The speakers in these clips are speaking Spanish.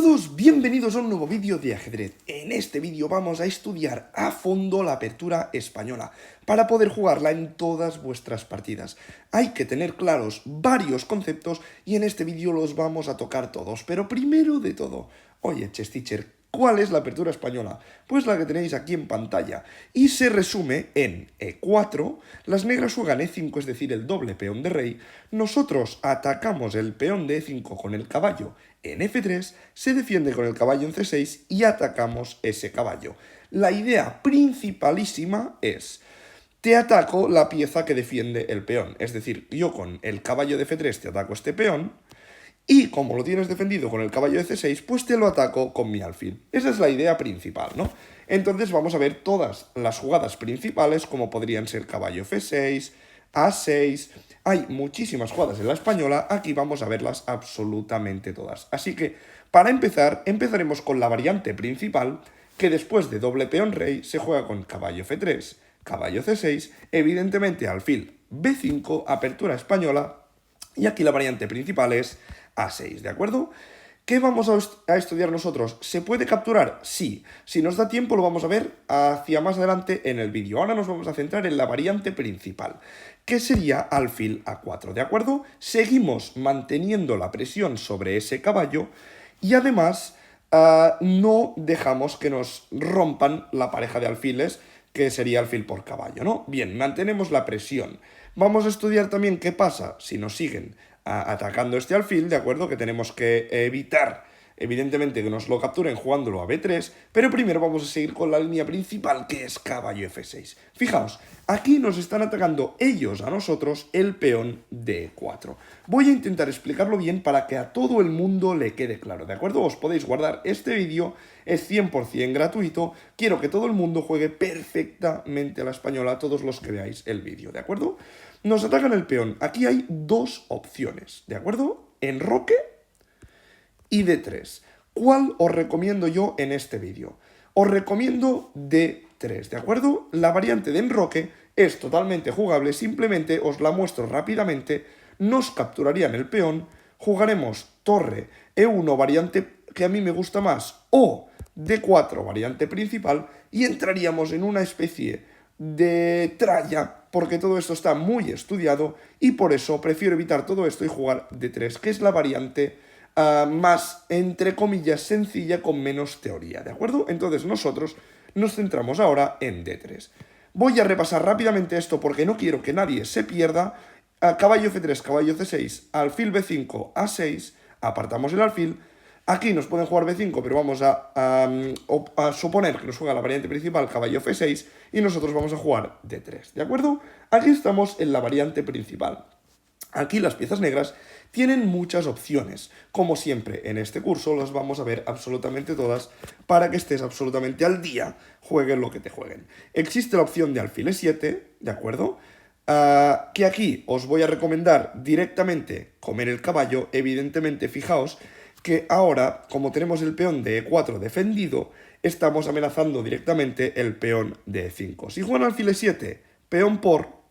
todos, bienvenidos a un nuevo vídeo de ajedrez. En este vídeo vamos a estudiar a fondo la apertura española para poder jugarla en todas vuestras partidas. Hay que tener claros varios conceptos y en este vídeo los vamos a tocar todos. Pero primero de todo, oye, Chess Teacher, ¿cuál es la apertura española? Pues la que tenéis aquí en pantalla. Y se resume en E4, las negras juegan E5, es decir, el doble peón de rey. Nosotros atacamos el peón de E5 con el caballo en F3, se defiende con el caballo en C6 y atacamos ese caballo. La idea principalísima es: te ataco la pieza que defiende el peón. Es decir, yo con el caballo de F3 te ataco este peón, y como lo tienes defendido con el caballo de C6, pues te lo ataco con mi alfil. Esa es la idea principal, ¿no? Entonces vamos a ver todas las jugadas principales, como podrían ser caballo F6, A6... Hay muchísimas jugadas en la española, aquí vamos a verlas absolutamente todas. Así que, para empezar, empezaremos con la variante principal, que después de doble peón rey se juega con caballo F3, caballo C6, evidentemente alfil B5, apertura española, y aquí la variante principal es A6, ¿de acuerdo? ¿Qué vamos a estudiar nosotros? ¿Se puede capturar? Sí. Si nos da tiempo lo vamos a ver hacia más adelante en el vídeo. Ahora nos vamos a centrar en la variante principal, que sería alfil A4, ¿de acuerdo? Seguimos manteniendo la presión sobre ese caballo y además no dejamos que nos rompan la pareja de alfiles, que sería alfil por caballo, ¿no? Bien, mantenemos la presión. Vamos a estudiar también qué pasa si nos siguen atacando este alfil, ¿de acuerdo? Que tenemos que evitar, evidentemente, que nos lo capturen jugándolo a B3, pero primero vamos a seguir con la línea principal, que es caballo F6. Fijaos, aquí nos están atacando ellos a nosotros el peón de E4. Voy a intentar explicarlo bien para que a todo el mundo le quede claro, ¿de acuerdo? Os podéis guardar este vídeo, es 100% gratuito, quiero que todo el mundo juegue perfectamente a la española, todos los que veáis el vídeo, ¿de acuerdo? Nos atacan el peón. Aquí hay dos opciones, ¿de acuerdo? Enroque y D3. ¿Cuál os recomiendo yo en este vídeo? Os recomiendo D3, ¿de acuerdo? La variante de enroque es totalmente jugable, simplemente os la muestro rápidamente. Nos capturarían el peón, jugaremos torre E1, variante que a mí me gusta más, o D4, variante principal, y entraríamos en una especie de tralla, porque todo esto está muy estudiado y por eso prefiero evitar todo esto y jugar D3, que es la variante más, entre comillas, sencilla, con menos teoría, ¿de acuerdo? Entonces nosotros nos centramos ahora en D3. Voy a repasar rápidamente esto porque no quiero que nadie se pierda. Caballo F3, caballo C6, alfil B5, A6, apartamos el alfil. Aquí nos pueden jugar B5, pero vamos a suponer que nos juega la variante principal, caballo F6, y nosotros vamos a jugar D3, ¿de acuerdo? Aquí estamos en la variante principal. Aquí las piezas negras tienen muchas opciones. Como siempre, en este curso las vamos a ver absolutamente todas para que estés absolutamente al día, jueguen lo que te jueguen. Existe la opción de alfil E7, ¿de acuerdo? Que aquí os voy a recomendar directamente comer el caballo. Evidentemente, fijaos que ahora, como tenemos el peón de E4 defendido, estamos amenazando directamente el peón de E5. Si juegan alfil E7, peón por,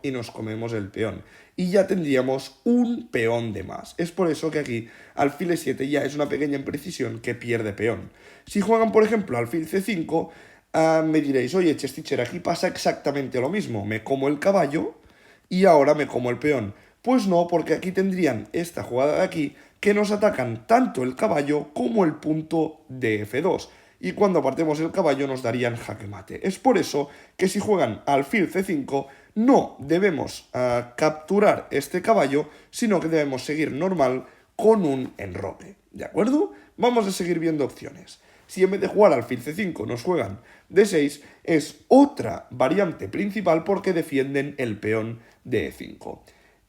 y nos comemos el peón. Y ya tendríamos un peón de más. Es por eso que aquí alfil E7 ya es una pequeña imprecisión que pierde peón. Si juegan, por ejemplo, alfil C5, me diréis, oye, Chess Teacher, aquí pasa exactamente lo mismo. Me como el caballo y ahora me como el peón. Pues no, porque aquí tendrían esta jugada de aquí, que nos atacan tanto el caballo como el punto de F2. Y cuando apartemos el caballo nos darían jaque mate. Es por eso que si juegan alfil C5 no debemos capturar este caballo, sino que debemos seguir normal con un enroque, ¿de acuerdo? Vamos a seguir viendo opciones. Si en vez de jugar alfil C5 nos juegan D6, es otra variante principal porque defienden el peón de E5.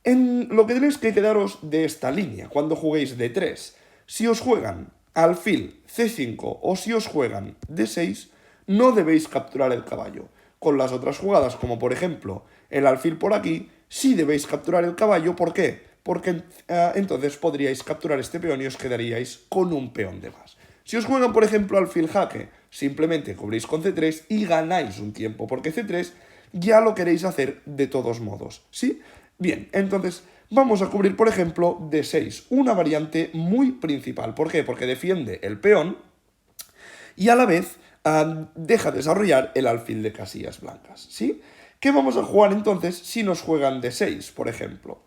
En lo que tenéis que quedaros de esta línea cuando juguéis D3, si os juegan alfil C5 o si os juegan D6, no debéis capturar el caballo. Con las otras jugadas, como por ejemplo el alfil por aquí, sí debéis capturar el caballo. ¿Por qué? Porque entonces podríais capturar este peón y os quedaríais con un peón de más. Si os juegan, por ejemplo, alfil jaque, simplemente cubrís con C3 y ganáis un tiempo, porque C3 ya lo queréis hacer de todos modos, ¿sí? Bien, entonces vamos a cubrir, por ejemplo, D6, una variante muy principal. ¿Por qué? Porque defiende el peón y a la vez deja desarrollar el alfil de casillas blancas, ¿sí? ¿Qué vamos a jugar entonces si nos juegan D6, por ejemplo?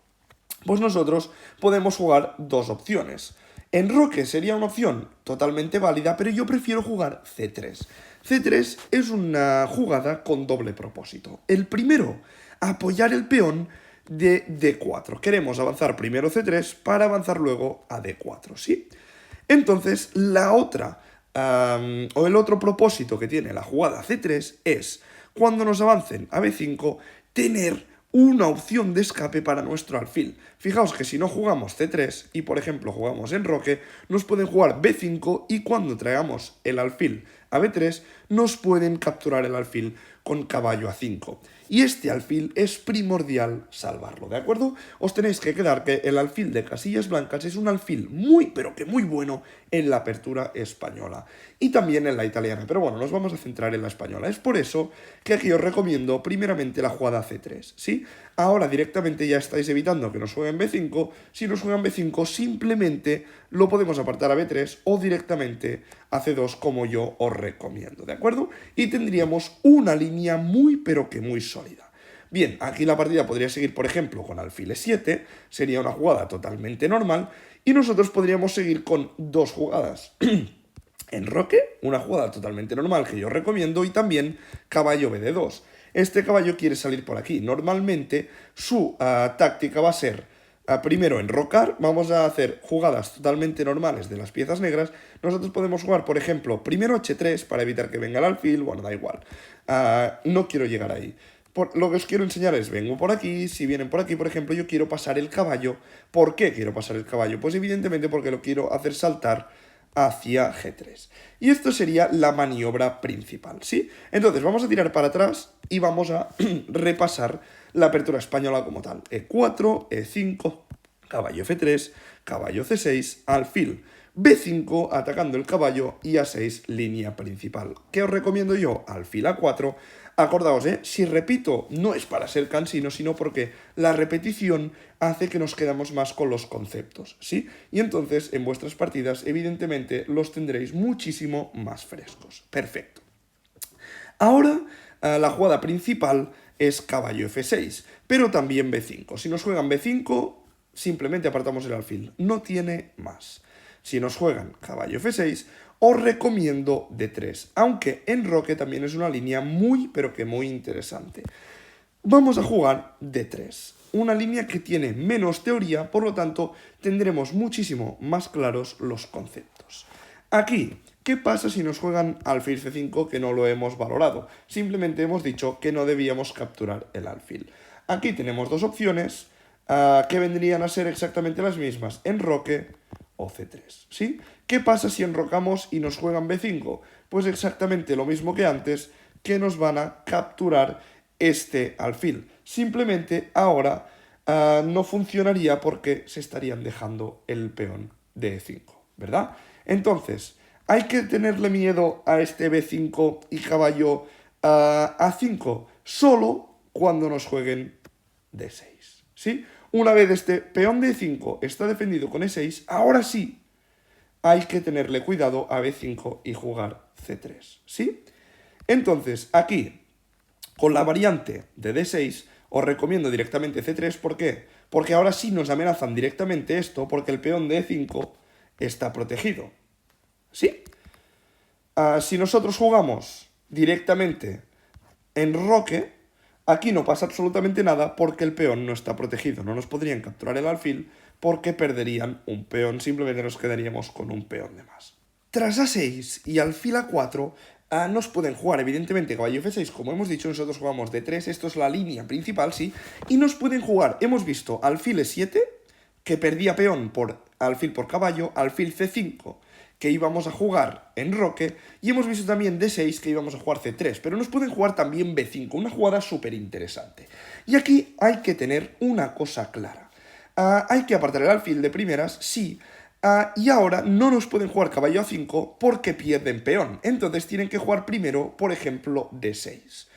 Pues nosotros podemos jugar dos opciones. Enroque sería una opción totalmente válida, pero yo prefiero jugar C3. C3 es una jugada con doble propósito. El primero, apoyar el peón de D4. Queremos avanzar primero C3 para avanzar luego a D4, ¿sí? Entonces, la otra, o el otro propósito que tiene la jugada C3 es, cuando nos avancen a B5, tener una opción de escape para nuestro alfil. Fijaos que si no jugamos C3 y por ejemplo jugamos enroque, nos pueden jugar B5 y cuando traigamos el alfil a B3 nos pueden capturar el alfil con caballo A5. Y este alfil es primordial salvarlo, ¿de acuerdo? Os tenéis que quedar que el alfil de casillas blancas es un alfil muy, pero que muy bueno en la apertura española. Y también en la italiana, pero bueno, nos vamos a centrar en la española. Es por eso que aquí os recomiendo primeramente la jugada C3, ¿sí? Ahora directamente ya estáis evitando que nos jueguen B5. Si nos juegan B5 simplemente lo podemos apartar a B3 o directamente a C2 como yo os recomiendo, ¿de acuerdo? Y tendríamos una línea muy pero que muy sólida. Bien, aquí la partida podría seguir, por ejemplo, con alfil E7, sería una jugada totalmente normal, y nosotros podríamos seguir con dos jugadas. Enroque, una jugada totalmente normal que yo recomiendo, y también caballo BD2. Este caballo quiere salir por aquí. Normalmente su táctica va a ser primero enrocar, vamos a hacer jugadas totalmente normales de las piezas negras. Nosotros podemos jugar, por ejemplo, primero H3 para evitar que venga el alfil, bueno, da igual. No quiero llegar ahí. Lo que os quiero enseñar es, vengo por aquí, si vienen por aquí, por ejemplo, yo quiero pasar el caballo. ¿Por qué quiero pasar el caballo? Pues evidentemente porque lo quiero hacer saltar hacia G3. Y esto sería la maniobra principal, ¿sí? Entonces vamos a tirar para atrás y vamos a repasar la apertura española como tal. E4, E5, caballo F3, caballo C6, alfil B5 atacando el caballo y A6 línea principal. ¿Qué os recomiendo yo? Alfil A4. Acordaos, si repito, no es para ser cansino, sino porque la repetición hace que nos quedamos más con los conceptos, ¿sí? Y entonces, en vuestras partidas, evidentemente, los tendréis muchísimo más frescos. Perfecto. Ahora, la jugada principal es caballo F6, pero también B5. Si nos juegan B5, simplemente apartamos el alfil. No tiene más. Si nos juegan caballo F6, os recomiendo D3, aunque enroque también es una línea muy, pero que muy interesante. Vamos a jugar D3, una línea que tiene menos teoría, por lo tanto tendremos muchísimo más claros los conceptos. Aquí, ¿qué pasa si nos juegan alfil C5 que no lo hemos valorado? Simplemente hemos dicho que no debíamos capturar el alfil. Aquí tenemos dos opciones que vendrían a ser exactamente las mismas, enroque o C3, ¿sí? ¿Qué pasa si enrocamos y nos juegan B5? Pues exactamente lo mismo que antes, que nos van a capturar este alfil. Simplemente ahora no funcionaría porque se estarían dejando el peón de E5, ¿verdad? Entonces, ¿hay que tenerle miedo a este B5 y caballo A5? Solo cuando nos jueguen D6, ¿sí? Una vez este peón de E5 está defendido con E6, ahora sí hay que tenerle cuidado a B5 y jugar C3, ¿sí? Entonces, aquí, con la variante de D6, os recomiendo directamente C3, ¿por qué? Porque ahora sí nos amenazan directamente esto, porque el peón de E5 está protegido, ¿sí? Si nosotros jugamos directamente enroque, aquí no pasa absolutamente nada porque el peón no está protegido. No nos podrían capturar el alfil porque perderían un peón. Simplemente nos quedaríamos con un peón de más. Tras A6 y alfil A4 nos pueden jugar evidentemente caballo F6. Como hemos dicho, nosotros jugamos D3. Esto es la línea principal, sí. Y nos pueden jugar, hemos visto, alfil E7, que perdía peón por alfil por caballo, alfil C5, que íbamos a jugar enroque, y hemos visto también D6 que íbamos a jugar C3, pero nos pueden jugar también B5, una jugada súper interesante. Y aquí hay que tener una cosa clara. Hay que apartar el alfil de primeras, sí, y ahora no nos pueden jugar caballo A5 porque pierden peón, entonces tienen que jugar primero, por ejemplo, D6.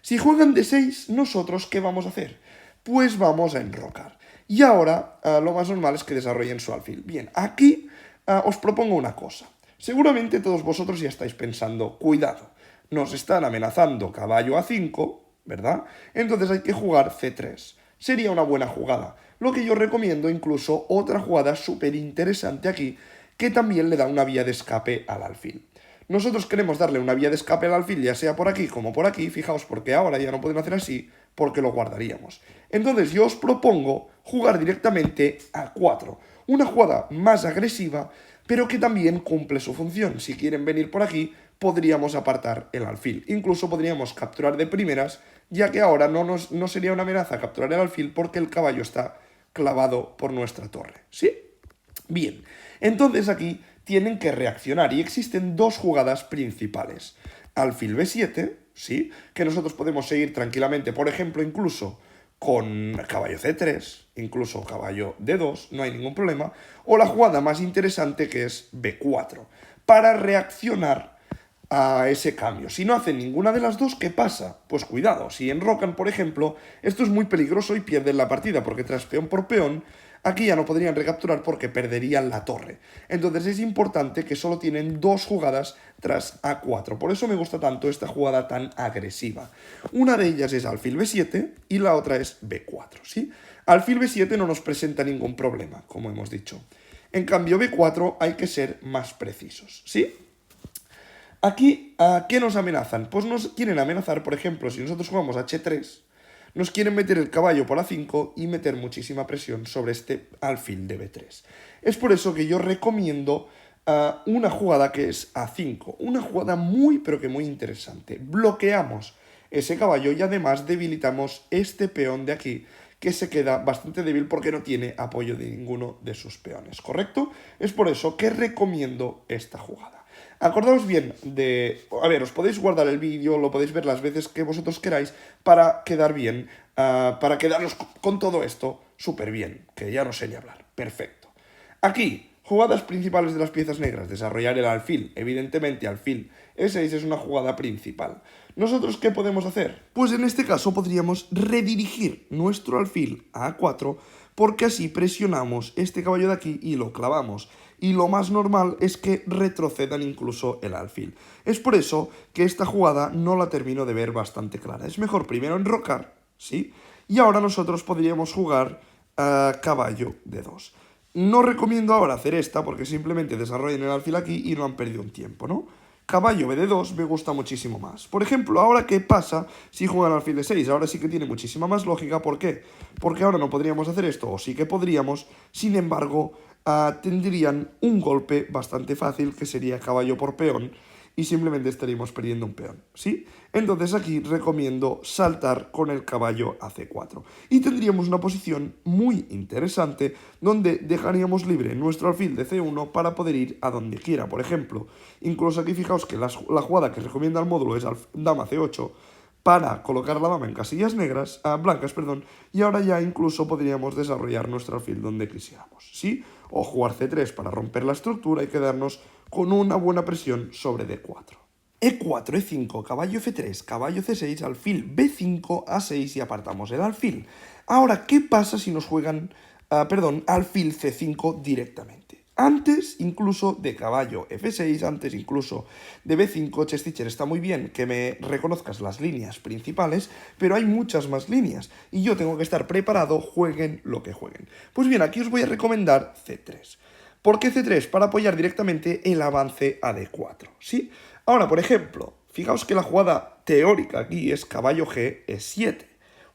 Si juegan D6, nosotros, ¿qué vamos a hacer? Pues vamos a enrocar. Y ahora lo más normal es que desarrollen su alfil. Bien, aquí os propongo una cosa. Seguramente todos vosotros ya estáis pensando, cuidado, nos están amenazando caballo A5, ¿verdad? Entonces hay que jugar C3. Sería una buena jugada. Lo que yo recomiendo incluso otra jugada súper interesante aquí, que también le da una vía de escape al alfil. Nosotros queremos darle una vía de escape al alfil, ya sea por aquí como por aquí, fijaos, porque ahora ya no pueden hacer así, porque lo guardaríamos. Entonces yo os propongo jugar directamente a 4. Una jugada más agresiva, pero que también cumple su función. Si quieren venir por aquí, podríamos apartar el alfil. Incluso podríamos capturar de primeras, ya que ahora no sería una amenaza capturar el alfil porque el caballo está clavado por nuestra torre. ¿Sí? Bien, entonces aquí tienen que reaccionar y existen dos jugadas principales. Alfil B7, ¿sí? Que nosotros podemos seguir tranquilamente, por ejemplo, incluso con caballo C3, incluso caballo D2, no hay ningún problema. O la jugada más interesante que es B4, para reaccionar a ese cambio. Si no hacen ninguna de las dos, ¿qué pasa? Pues cuidado, si enrocan, por ejemplo, esto es muy peligroso y pierden la partida, porque tras peón por peón, aquí ya no podrían recapturar porque perderían la torre. Entonces es importante que solo tienen dos jugadas tras A4. Por eso me gusta tanto esta jugada tan agresiva. Una de ellas es alfil B7 y la otra es B4, ¿sí? Alfil B7 no nos presenta ningún problema, como hemos dicho. En cambio, B4 hay que ser más precisos, ¿sí? Aquí, ¿a qué nos amenazan? Pues nos quieren amenazar, por ejemplo, si nosotros jugamos H3, nos quieren meter el caballo por A5 y meter muchísima presión sobre este alfil de B3. Es por eso que yo recomiendo una jugada que es A5, una jugada muy pero que muy interesante. Bloqueamos ese caballo y además debilitamos este peón de aquí, que se queda bastante débil porque no tiene apoyo de ninguno de sus peones, ¿correcto? Es por eso que recomiendo esta jugada. Acordaos bien de... A ver, os podéis guardar el vídeo, lo podéis ver las veces que vosotros queráis para quedar bien, para quedaros con todo esto súper bien, que ya no sé ni hablar. Perfecto. Aquí, jugadas principales de las piezas negras. Desarrollar el alfil. Evidentemente, alfil E6 es una jugada principal. ¿Nosotros qué podemos hacer? Pues en este caso podríamos redirigir nuestro alfil a A4 porque así presionamos este caballo de aquí y lo clavamos. Y lo más normal es que retrocedan incluso el alfil. Es por eso que esta jugada no la termino de ver bastante clara. Es mejor primero enrocar, ¿sí? Y ahora nosotros podríamos jugar a caballo D2. No recomiendo ahora hacer esta porque simplemente desarrollan el alfil aquí y no han perdido un tiempo, ¿no? Caballo BD2 me gusta muchísimo más. Por ejemplo, ahora ¿qué pasa si juegan alfil D6? Ahora sí que tiene muchísima más lógica. ¿Por qué? Porque ahora no podríamos hacer esto, o sí que podríamos, sin embargo, tendrían un golpe bastante fácil que sería caballo por peón y simplemente estaríamos perdiendo un peón, ¿sí? Entonces aquí recomiendo saltar con el caballo a C4 y tendríamos una posición muy interesante donde dejaríamos libre nuestro alfil de C1 para poder ir a donde quiera. Por ejemplo, incluso aquí fijaos que la jugada que recomienda el módulo es dama C8 para colocar la dama en casillas negras, blancas, perdón, y ahora ya incluso podríamos desarrollar nuestro alfil donde quisiéramos, ¿sí? O jugar C3 para romper la estructura y quedarnos con una buena presión sobre D4. E4, E5, caballo F3, caballo C6, alfil B5, A6 y apartamos el alfil. Ahora, ¿qué pasa si nos juegan, alfil C5 directamente? Antes incluso de caballo F6, antes incluso de B5, Chess-Teacher, está muy bien que me reconozcas las líneas principales, pero hay muchas más líneas y yo tengo que estar preparado, jueguen lo que jueguen. Pues bien, aquí os voy a recomendar C3. ¿Por qué C3? Para apoyar directamente el avance a D4, ¿sí? Ahora, por ejemplo, fijaos que la jugada teórica aquí es caballo G E7.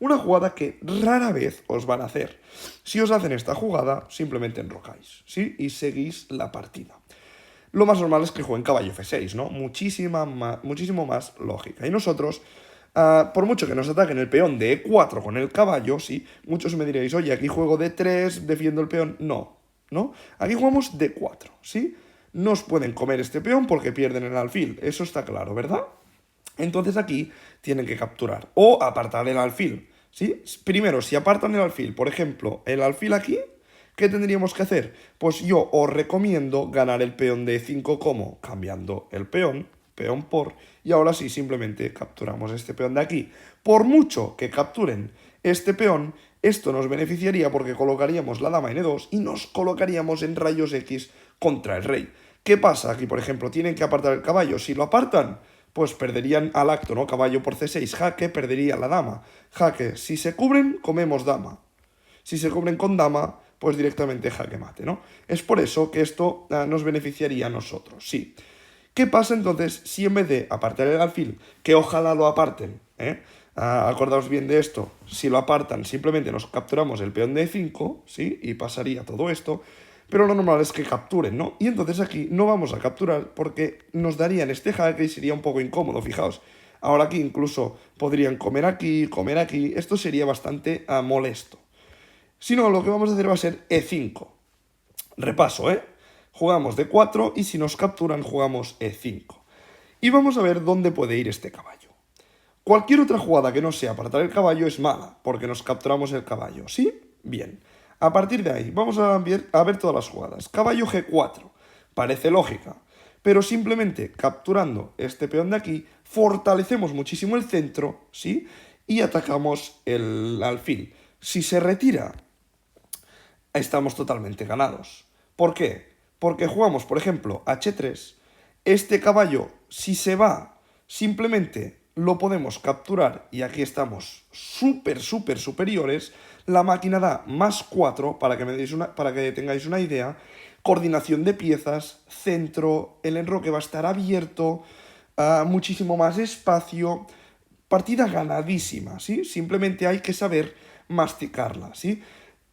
Una jugada que rara vez os van a hacer. Si os hacen esta jugada, simplemente enrocáis, ¿sí? Y seguís la partida. Lo más normal es que jueguen caballo F6, ¿no? Muchísimo más lógica. Y nosotros, por mucho que nos ataquen el peón de E4 con el caballo, ¿sí? Muchos me diréis, oye, aquí juego D3, defiendo el peón. No, ¿no? Aquí jugamos D4, ¿sí? Nos pueden comer este peón porque pierden el alfil. Eso está claro, ¿verdad? Entonces aquí tienen que capturar o apartar el alfil, ¿sí? Primero, si apartan el alfil, por ejemplo, el alfil aquí, ¿qué tendríamos que hacer? Pues yo os recomiendo ganar el peón de E5 como cambiando el peón por, y ahora sí, simplemente capturamos este peón de aquí. Por mucho que capturen este peón, Esto nos beneficiaría porque colocaríamos la dama N2 y nos colocaríamos en rayos X contra el rey. ¿Qué pasa? Aquí, por ejemplo, tienen que apartar el caballo. Si lo apartan, pues perderían al acto, ¿no? Caballo por C6, jaque, perdería la dama. Jaque, si se cubren, comemos dama. Si se cubren con dama, pues directamente jaque mate, ¿no? Es por eso que esto nos beneficiaría a nosotros, sí. ¿Qué pasa entonces si en vez de apartar el alfil, que ojalá lo aparten, acordaos bien de esto, si lo apartan simplemente nos capturamos el peón de E5, ¿sí? Y pasaría todo esto, pero lo normal es que capturen, ¿no? Y entonces aquí no vamos a capturar porque nos darían este jaque y sería un poco incómodo, fijaos. Ahora aquí incluso podrían comer aquí, esto sería bastante molesto. Si no, lo que vamos a hacer va a ser E5. Repaso, ¿eh? Jugamos D4 y si nos capturan jugamos E5. Y vamos a ver dónde puede ir este caballo. Cualquier otra jugada que no sea apartar el caballo es mala, porque nos capturamos el caballo, ¿sí? Bien. A partir de ahí, vamos a ver todas las jugadas. Caballo G4. Parece lógica, pero simplemente capturando este peón de aquí, fortalecemos muchísimo el centro, ¿sí? Y atacamos el alfil. Si se retira, estamos totalmente ganados. ¿Por qué? Porque jugamos, por ejemplo, H3. Este caballo, si se va, simplemente lo podemos capturar y aquí estamos súper superiores. La máquina da +4 para que tengáis una idea. Coordinación de piezas, centro, el enroque va a estar abierto, muchísimo más espacio. Partida ganadísima, ¿sí? Simplemente hay que saber masticarla, ¿sí?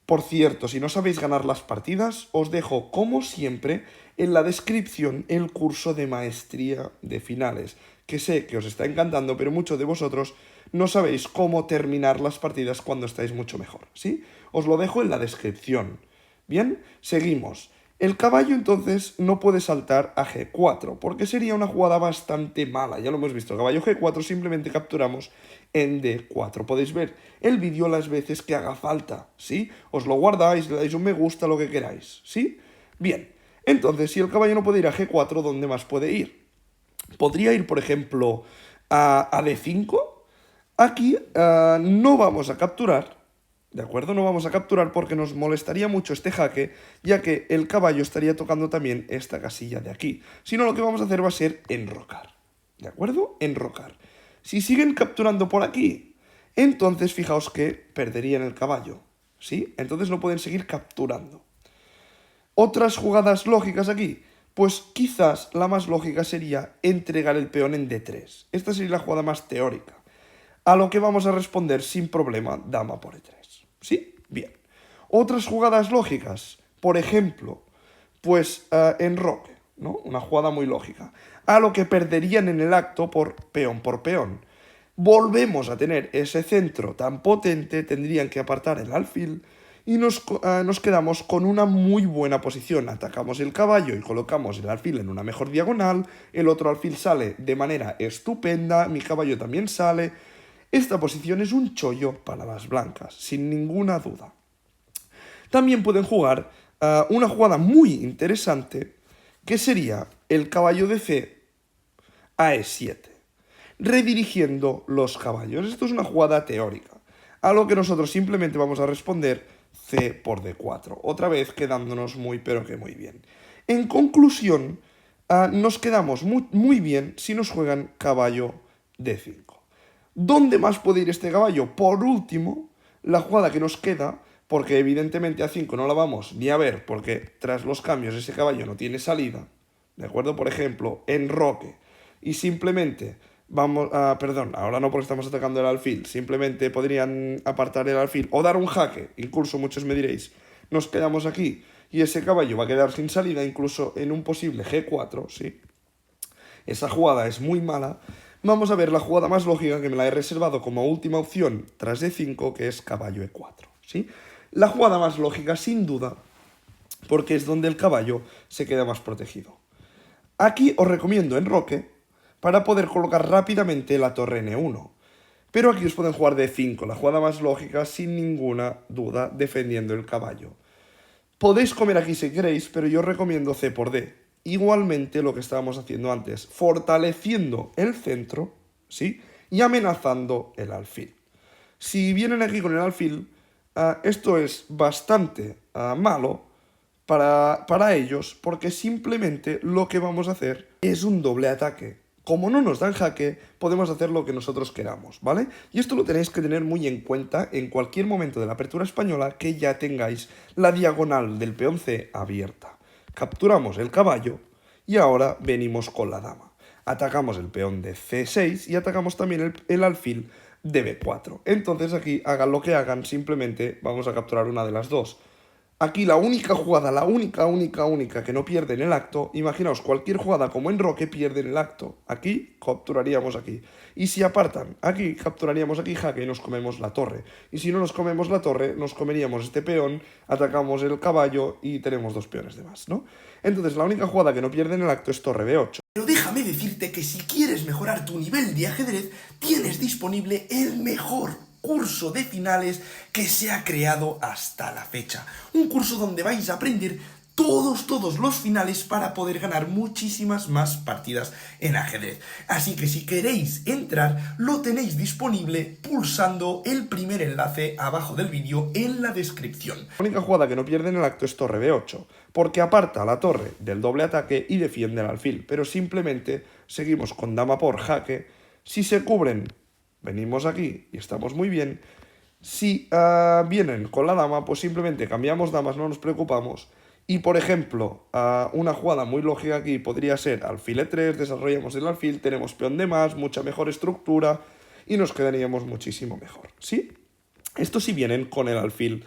Por cierto, si no sabéis ganar las partidas, os dejo, como siempre, en la descripción el curso de maestría de finales, que sé que os está encantando, pero muchos de vosotros no sabéis cómo terminar las partidas cuando estáis mucho mejor, ¿sí? Os lo dejo en la descripción. Bien, seguimos. El caballo entonces no puede saltar a G4, porque sería una jugada bastante mala, ya lo hemos visto. Caballo G4 simplemente capturamos en D4. Podéis ver el vídeo las veces que haga falta, ¿sí? Os lo guardáis, le dais un me gusta, lo que queráis, ¿sí? Bien, entonces si el caballo no puede ir a G4, ¿dónde más puede ir? Podría ir, por ejemplo, a D5. Aquí no vamos a capturar, ¿de acuerdo? No vamos a capturar porque nos molestaría mucho este jaque, ya que el caballo estaría tocando también esta casilla de aquí. Si no, lo que vamos a hacer va a ser enrocar, ¿de acuerdo? Enrocar. Si siguen capturando por aquí, entonces fijaos que perderían el caballo, ¿sí? Entonces no pueden seguir capturando. Otras jugadas lógicas aquí, pues quizás la más lógica sería entregar el peón en D3. Esta sería la jugada más teórica. A lo que vamos a responder sin problema, dama por E3. ¿Sí? Bien. Otras jugadas lógicas, por ejemplo, pues enroque, ¿no? Una jugada muy lógica. A lo que perderían en el acto por peón. Volvemos a tener ese centro tan potente, tendrían que apartar el alfil y nos quedamos con una muy buena posición. Atacamos el caballo y colocamos el alfil en una mejor diagonal, el otro alfil sale de manera estupenda, mi caballo también sale. Esta posición es un chollo para las blancas, sin ninguna duda. También pueden jugar una jugada muy interesante, que sería el caballo de C a E7, redirigiendo los caballos. Esto es una jugada teórica, a lo que nosotros simplemente vamos a responder C por D4, otra vez quedándonos muy pero que muy bien. En conclusión, nos quedamos muy bien si nos juegan caballo D5. ¿Dónde más puede ir este caballo? Por último, la jugada que nos queda, porque evidentemente a 5 no la vamos ni a ver, porque tras los cambios ese caballo no tiene salida, ¿de acuerdo? Por ejemplo, enroque, y simplemente vamos a... Perdón, ahora no porque estamos atacando el alfil, simplemente podrían apartar el alfil o dar un jaque, incluso muchos me diréis, nos quedamos aquí y ese caballo va a quedar sin salida, incluso en un posible G4, ¿sí? Esa jugada es muy mala. Vamos a ver la jugada más lógica, que me la he reservado como última opción tras D5, que es caballo E4, ¿sí? La jugada más lógica, sin duda, porque es donde el caballo se queda más protegido. Aquí os recomiendo enroque para poder colocar rápidamente la torre N1. Pero aquí os pueden jugar D5, la jugada más lógica, sin ninguna duda, defendiendo el caballo. Podéis comer aquí si queréis, pero yo os recomiendo C por D. Igualmente lo que estábamos haciendo antes, fortaleciendo el centro, ¿sí? Y amenazando el alfil. Si vienen aquí con el alfil, Esto es bastante malo para ellos, porque simplemente lo que vamos a hacer es un doble ataque. Como no nos dan jaque, podemos hacer lo que nosotros queramos, ¿vale? Y esto lo tenéis que tener muy en cuenta en cualquier momento de la apertura española que ya tengáis la diagonal del peón C abierta. Capturamos el caballo y ahora venimos con la dama. Atacamos el peón de C6 y atacamos también el alfil de B4. Entonces aquí, hagan lo que hagan, simplemente vamos a capturar una de las dos. Aquí la única jugada, la única que no pierde en el acto, imaginaos, cualquier jugada como enroque pierde en el acto. Aquí capturaríamos aquí. Y si apartan aquí, capturaríamos aquí jaque y nos comemos la torre. Y si no nos comemos la torre, nos comeríamos este peón, atacamos el caballo y tenemos dos peones de más, ¿no? Entonces la única jugada que no pierde en el acto es torre B8. Pero déjame decirte que si quieres mejorar tu nivel de ajedrez, tienes disponible el mejor curso de finales que se ha creado hasta la fecha. Un curso donde vais a aprender todos los finales para poder ganar muchísimas más partidas en ajedrez. Así que si queréis entrar, lo tenéis disponible pulsando el primer enlace abajo del vídeo en la descripción. La única jugada que no pierde en el acto es torre B8, porque aparta la torre del doble ataque y defiende el alfil, pero simplemente seguimos con dama por jaque. Si se cubren, venimos aquí y estamos muy bien. Si vienen con la dama, pues simplemente cambiamos damas, no nos preocupamos. Y por ejemplo, una jugada muy lógica aquí podría ser alfil E3, desarrollamos el alfil, tenemos peón de más, mucha mejor estructura y nos quedaríamos muchísimo mejor, ¿sí? Esto si vienen con el alfil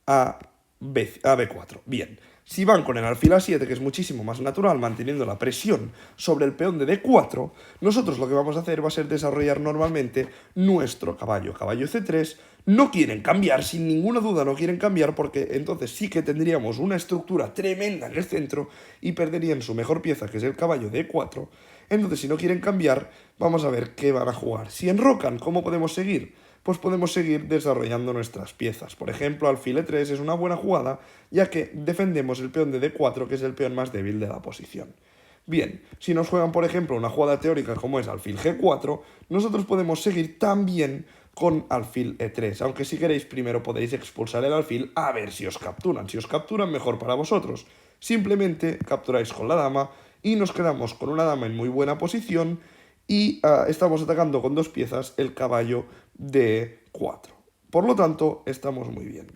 a B4. Bien, si van con el alfil A7, que es muchísimo más natural, manteniendo la presión sobre el peón de D4, nosotros lo que vamos a hacer va a ser desarrollar normalmente nuestro caballo. Caballo C3, no quieren cambiar, sin ninguna duda no quieren cambiar, porque entonces sí que tendríamos una estructura tremenda en el centro y perderían su mejor pieza, que es el caballo D4. Entonces, si no quieren cambiar, vamos a ver qué van a jugar. Si enrocan, ¿cómo podemos seguir? Pues podemos seguir desarrollando nuestras piezas. Por ejemplo, alfil E3 es una buena jugada, ya que defendemos el peón de D4, que es el peón más débil de la posición. Bien, si nos juegan, por ejemplo, una jugada teórica como es alfil G4, nosotros podemos seguir también con alfil E3, aunque si queréis primero podéis expulsar el alfil a ver si os capturan. Si os capturan, mejor para vosotros. Simplemente capturáis con la dama y nos quedamos con una dama en muy buena posición y estamos atacando con dos piezas el caballo de 4. Por lo tanto, estamos muy bien.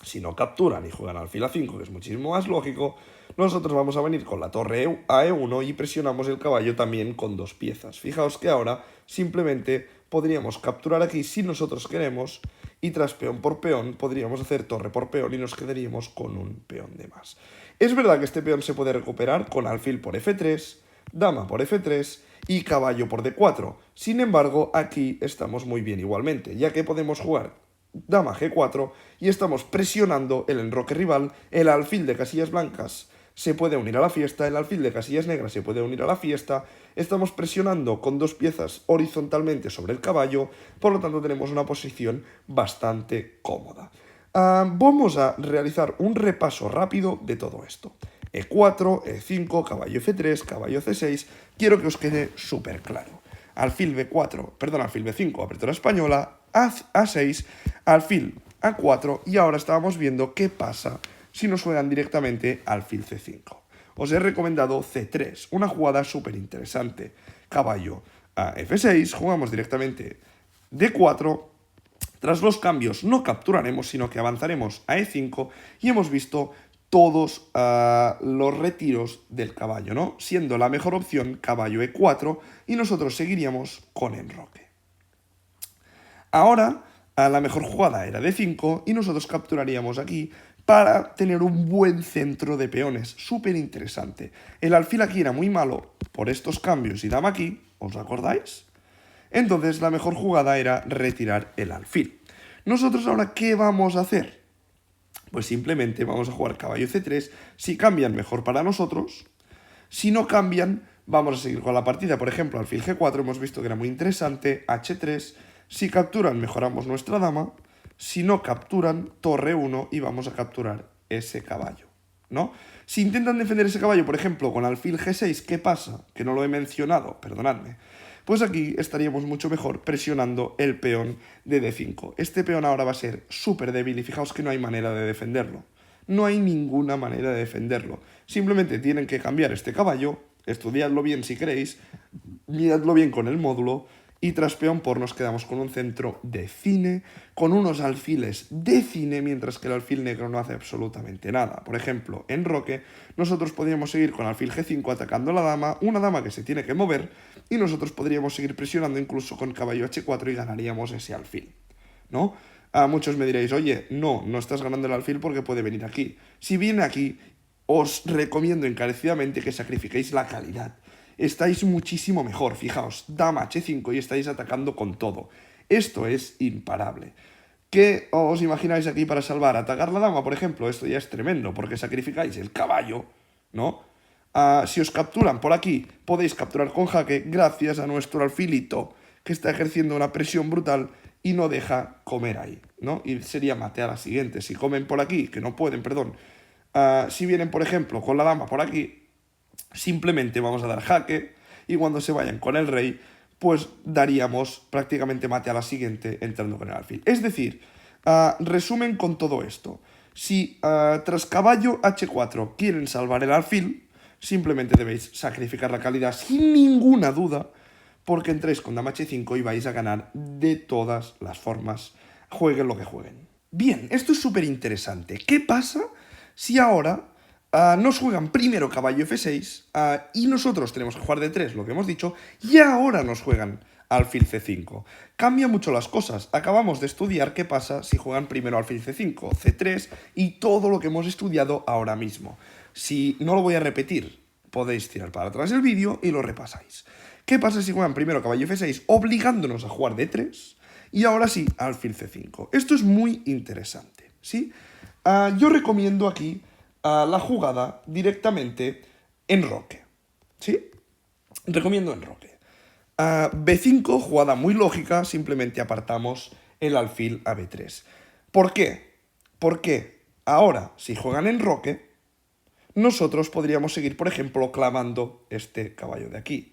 Si no capturan y juegan alfil A5, que es muchísimo más lógico, nosotros vamos a venir con la torre a E1 y presionamos el caballo también con dos piezas. Fijaos que ahora simplemente podríamos capturar aquí si nosotros queremos y tras peón por peón podríamos hacer torre por peón y nos quedaríamos con un peón de más. Es verdad que este peón se puede recuperar con alfil por F3, dama por F3 y caballo por D4. Sin embargo, aquí estamos muy bien igualmente, ya que podemos jugar dama G4 y estamos presionando el enroque rival, el alfil de casillas blancas se puede unir a la fiesta, el alfil de casillas negras se puede unir a la fiesta, estamos presionando con dos piezas horizontalmente sobre el caballo, por lo tanto tenemos una posición bastante cómoda. Vamos a realizar un repaso rápido de todo esto. E4, E5, caballo F3, caballo C6, quiero que os quede súper claro. Alfil alfil B5, apertura española, A6, alfil A4 y ahora estábamos viendo qué pasa si nos juegan directamente alfil C5. Os he recomendado C3, una jugada súper interesante. Caballo a F6, jugamos directamente D4. Tras los cambios no capturaremos, sino que avanzaremos a E5 y hemos visto todos los retiros del caballo, ¿no? Siendo la mejor opción caballo E4 y nosotros seguiríamos con enroque. Ahora, la mejor jugada era D5 y nosotros capturaríamos aquí para tener un buen centro de peones. Súper interesante. El alfil aquí era muy malo por estos cambios y dama aquí, ¿os acordáis? Entonces la mejor jugada era retirar el alfil. Nosotros ahora, ¿qué vamos a hacer? Pues simplemente vamos a jugar caballo C3. Si cambian, mejor para nosotros. Si no cambian, vamos a seguir con la partida. Por ejemplo, alfil G4 hemos visto que era muy interesante. H3. Si capturan, mejoramos nuestra dama. Si no capturan, torre 1 y vamos a capturar ese caballo, ¿no? Si intentan defender ese caballo, por ejemplo, con alfil G6, ¿qué pasa? Que no lo he mencionado, perdonadme. Pues aquí estaríamos mucho mejor presionando el peón de D5. Este peón ahora va a ser súper débil y fijaos que no hay manera de defenderlo. No hay ninguna manera de defenderlo. Simplemente tienen que cambiar este caballo, estudiadlo bien si queréis, miradlo bien con el módulo, y tras peón por nos quedamos con un centro de cine, con unos alfiles de cine, mientras que el alfil negro no hace absolutamente nada. Por ejemplo, en roque, nosotros podríamos seguir con alfil G5 atacando a la dama, una dama que se tiene que mover, y nosotros podríamos seguir presionando incluso con caballo H4 y ganaríamos ese alfil, ¿no? A muchos me diréis, oye, no estás ganando el alfil porque puede venir aquí. Si viene aquí, os recomiendo encarecidamente que sacrifiquéis la calidad. Estáis muchísimo mejor, fijaos, dama H5 y estáis atacando con todo. Esto es imparable. ¿Qué os imagináis aquí para salvar? ¿Atacar la dama, por ejemplo? Esto ya es tremendo, porque sacrificáis el caballo, ¿no? Si os capturan por aquí, podéis capturar con jaque gracias a nuestro alfilito, que está ejerciendo una presión brutal y no deja comer ahí, ¿no? Y sería mate a la siguiente. Si comen por aquí, que no pueden, perdón. Si vienen, por ejemplo, con la dama por aquí, simplemente vamos a dar jaque y cuando se vayan con el rey, pues daríamos prácticamente mate a la siguiente entrando con el alfil. Es decir, resumen con todo esto. Si tras caballo H4 quieren salvar el alfil, simplemente debéis sacrificar la calidad sin ninguna duda, porque entréis con dama H5 y vais a ganar de todas las formas, jueguen lo que jueguen. Bien, esto es súper interesante. ¿Qué pasa si ahora nos juegan primero caballo F6 y nosotros tenemos que jugar D3, lo que hemos dicho, y ahora nos juegan alfil C5? Cambia mucho las cosas. Acabamos de estudiar qué pasa si juegan primero alfil C5, C3 y todo lo que hemos estudiado ahora mismo. Si no lo voy a repetir, podéis tirar para atrás el vídeo y lo repasáis. ¿Qué pasa si juegan primero caballo F6 obligándonos a jugar D3 y ahora sí alfil C5? Esto es muy interesante, ¿sí? Yo recomiendo aquí la jugada directamente en roque, ¿sí? Recomiendo en roque. B5, jugada muy lógica, simplemente apartamos el alfil a B3. ¿Por qué? Porque ahora, si juegan en roque, nosotros podríamos seguir, por ejemplo, clavando este caballo de aquí.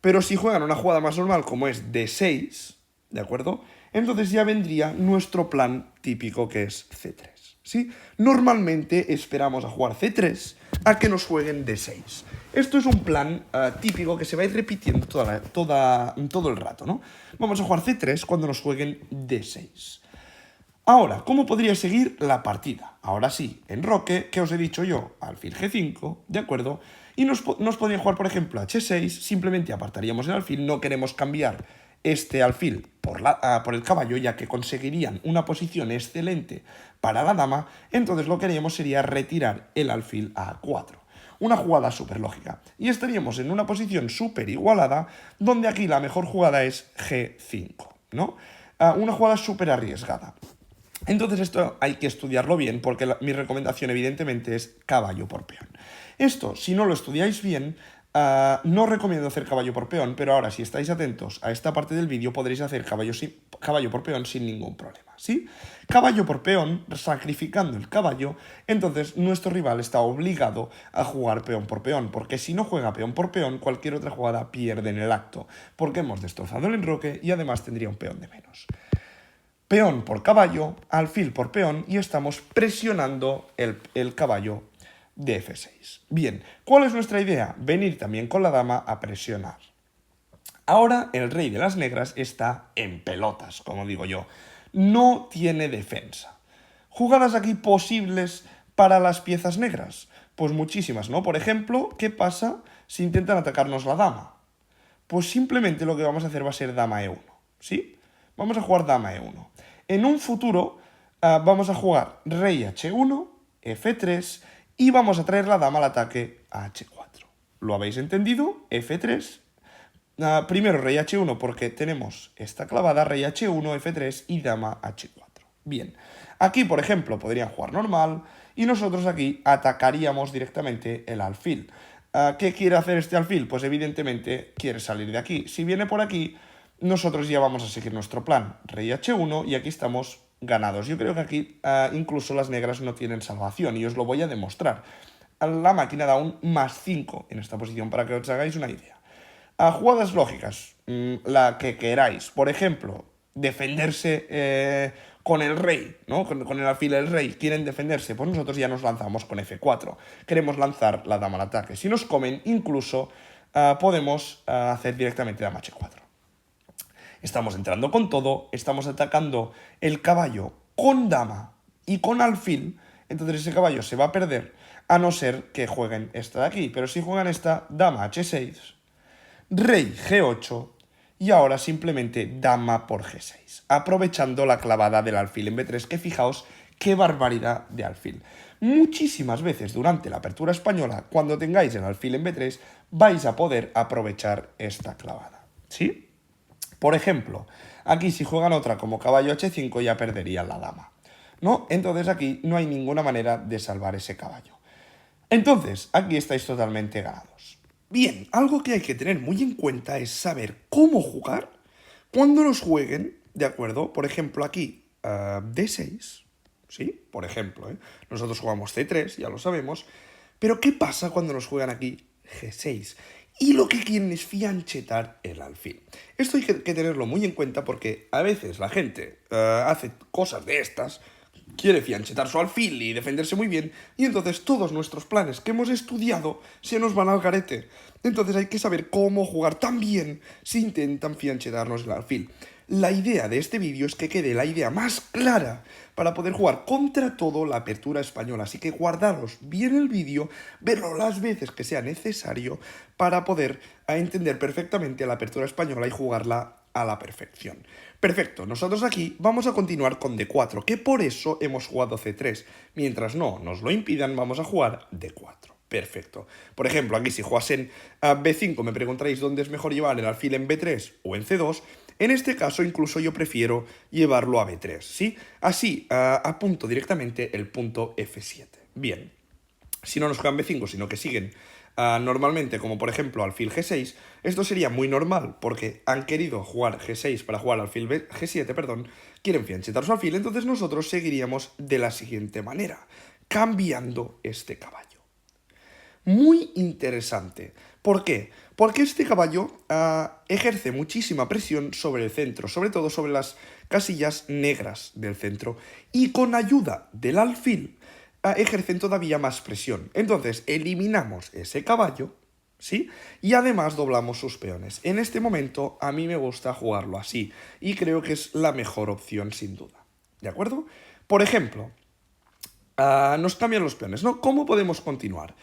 Pero si juegan una jugada más normal como es D6, ¿de acuerdo? Entonces ya vendría nuestro plan típico que es C3, ¿sí? Normalmente esperamos a jugar C3 a que nos jueguen D6. Esto es un plan típico que se va a ir repitiendo todo el rato, ¿no? Vamos a jugar C3 cuando nos jueguen D6. Ahora, ¿cómo podría seguir la partida? Ahora sí, en roque, ¿qué os he dicho yo? Alfil G5, ¿de acuerdo? Y nos podrían jugar, por ejemplo, H6, simplemente apartaríamos el alfil, no queremos cambiar este alfil por el caballo, ya que conseguirían una posición excelente para la dama, entonces lo que haríamos sería retirar el alfil a A4. Una jugada súper lógica. Y estaríamos en una posición súper igualada, donde aquí la mejor jugada es G5, ¿no? Una jugada súper arriesgada. Entonces esto hay que estudiarlo bien porque mi recomendación evidentemente es caballo por peón. Esto, si no lo estudiáis bien, no recomiendo hacer caballo por peón, pero ahora si estáis atentos a esta parte del vídeo podréis hacer caballo por peón sin ningún problema, ¿sí? Caballo por peón, sacrificando el caballo, entonces nuestro rival está obligado a jugar peón por peón, porque si no juega peón por peón, cualquier otra jugada pierde en el acto, porque hemos destrozado el enroque y además tendría un peón de menos. Peón por caballo, alfil por peón y estamos presionando el caballo de F6. Bien, ¿cuál es nuestra idea? Venir también con la dama a presionar. Ahora el rey de las negras está en pelotas, como digo yo. No tiene defensa. ¿Jugadas aquí posibles para las piezas negras? Pues muchísimas, ¿no? Por ejemplo, ¿qué pasa si intentan atacarnos la dama? Pues simplemente lo que vamos a hacer va a ser dama E1, ¿sí? Vamos a jugar dama E1. En un futuro vamos a jugar rey H1, F3 y vamos a traer la dama al ataque a H4. ¿Lo habéis entendido? F3. Primero rey H1 porque tenemos esta clavada, rey H1, F3 y dama H4. Bien, aquí por ejemplo podrían jugar normal y nosotros aquí atacaríamos directamente el alfil. ¿Qué quiere hacer este alfil? Pues evidentemente quiere salir de aquí. Si viene por aquí, nosotros ya vamos a seguir nuestro plan. Rey H1 y aquí estamos ganados. Yo creo que aquí incluso las negras no tienen salvación y os lo voy a demostrar. La máquina da un +5 en esta posición para que os hagáis una idea. A jugadas lógicas, la que queráis. Por ejemplo, defenderse con el rey, ¿no? Con el alfil del rey. Quieren defenderse, pues nosotros ya nos lanzamos con F4. Queremos lanzar la dama al ataque. Si nos comen, incluso podemos hacer directamente dama H4. Estamos entrando con todo, estamos atacando el caballo con dama y con alfil, entonces ese caballo se va a perder, a no ser que jueguen esta de aquí. Pero si juegan esta, dama H6, rey G8 y ahora simplemente dama por G6, aprovechando la clavada del alfil en B3, que fijaos qué barbaridad de alfil. Muchísimas veces durante la apertura española, cuando tengáis el alfil en B3, vais a poder aprovechar esta clavada, ¿sí? Por ejemplo, aquí si juegan otra como caballo H5 ya perderían la dama, ¿no? Entonces aquí no hay ninguna manera de salvar ese caballo. Entonces, aquí estáis totalmente ganados. Bien, algo que hay que tener muy en cuenta es saber cómo jugar cuando nos jueguen, ¿de acuerdo? Por ejemplo, aquí D6, ¿sí? Por ejemplo, nosotros jugamos C3, ya lo sabemos, pero ¿qué pasa cuando nos juegan aquí G6? Y lo que quieren es fianchetar el alfil. Esto hay que tenerlo muy en cuenta porque a veces la gente hace cosas de estas, quiere fianchetar su alfil y defenderse muy bien, y entonces todos nuestros planes que hemos estudiado se nos van al garete. Entonces hay que saber cómo jugar también si intentan fianchetarnos el alfil. La idea de este vídeo es que quede la idea más clara para poder jugar contra todo la apertura española. Así que guardaros bien el vídeo, verlo las veces que sea necesario para poder entender perfectamente la apertura española y jugarla a la perfección. Perfecto, nosotros aquí vamos a continuar con D4, que por eso hemos jugado C3. Mientras no nos lo impidan, vamos a jugar D4. Perfecto. Por ejemplo, aquí si jugasen a B5, me preguntaréis dónde es mejor llevar el alfil, en B3 o en C2. En este caso, incluso yo prefiero llevarlo a B3, ¿sí? Así, apunto directamente el punto F7. Bien, si no nos juegan B5, sino que siguen normalmente, como por ejemplo alfil G6, esto sería muy normal, porque han querido jugar G6 para jugar alfil G7, perdón, quieren fianchetar su alfil, entonces nosotros seguiríamos de la siguiente manera, cambiando este caballo. Muy interesante. ¿Por qué? Porque este caballo ejerce muchísima presión sobre el centro, sobre todo sobre las casillas negras del centro, y con ayuda del alfil ejercen todavía más presión. Entonces eliminamos ese caballo, ¿sí? Y además doblamos sus peones. En este momento a mí me gusta jugarlo así, y creo que es la mejor opción sin duda. ¿De acuerdo? Por ejemplo, nos cambian los peones, ¿no? ¿Cómo podemos continuar?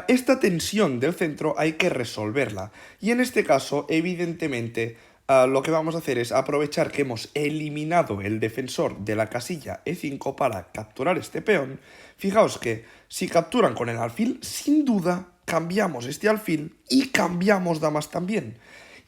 Esta tensión del centro hay que resolverla, y en este caso, evidentemente, lo que vamos a hacer es aprovechar que hemos eliminado el defensor de la casilla E5 para capturar este peón. Fijaos que si capturan con el alfil, sin duda cambiamos este alfil y cambiamos damas también.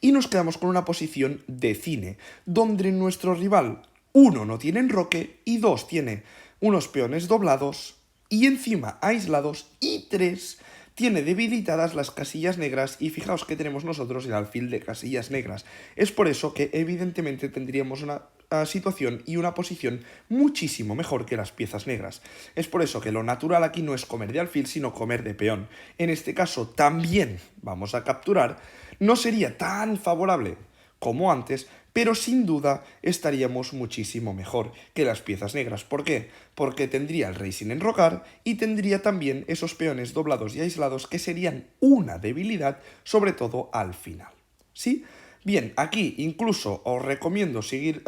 Y nos quedamos con una posición de cine, donde nuestro rival, 1, no tiene enroque, y 2, tiene unos peones doblados y encima aislados, y 3, tiene debilitadas las casillas negras, y fijaos que tenemos nosotros el alfil de casillas negras. Es por eso que evidentemente tendríamos una situación y una posición muchísimo mejor que las piezas negras. Es por eso que lo natural aquí no es comer de alfil, sino comer de peón. En este caso también vamos a capturar, no sería tan favorable como antes, pero sin duda estaríamos muchísimo mejor que las piezas negras. ¿Por qué? Porque tendría el rey sin enrocar y tendría también esos peones doblados y aislados que serían una debilidad, sobre todo al final, ¿sí? Bien, aquí incluso os recomiendo seguir,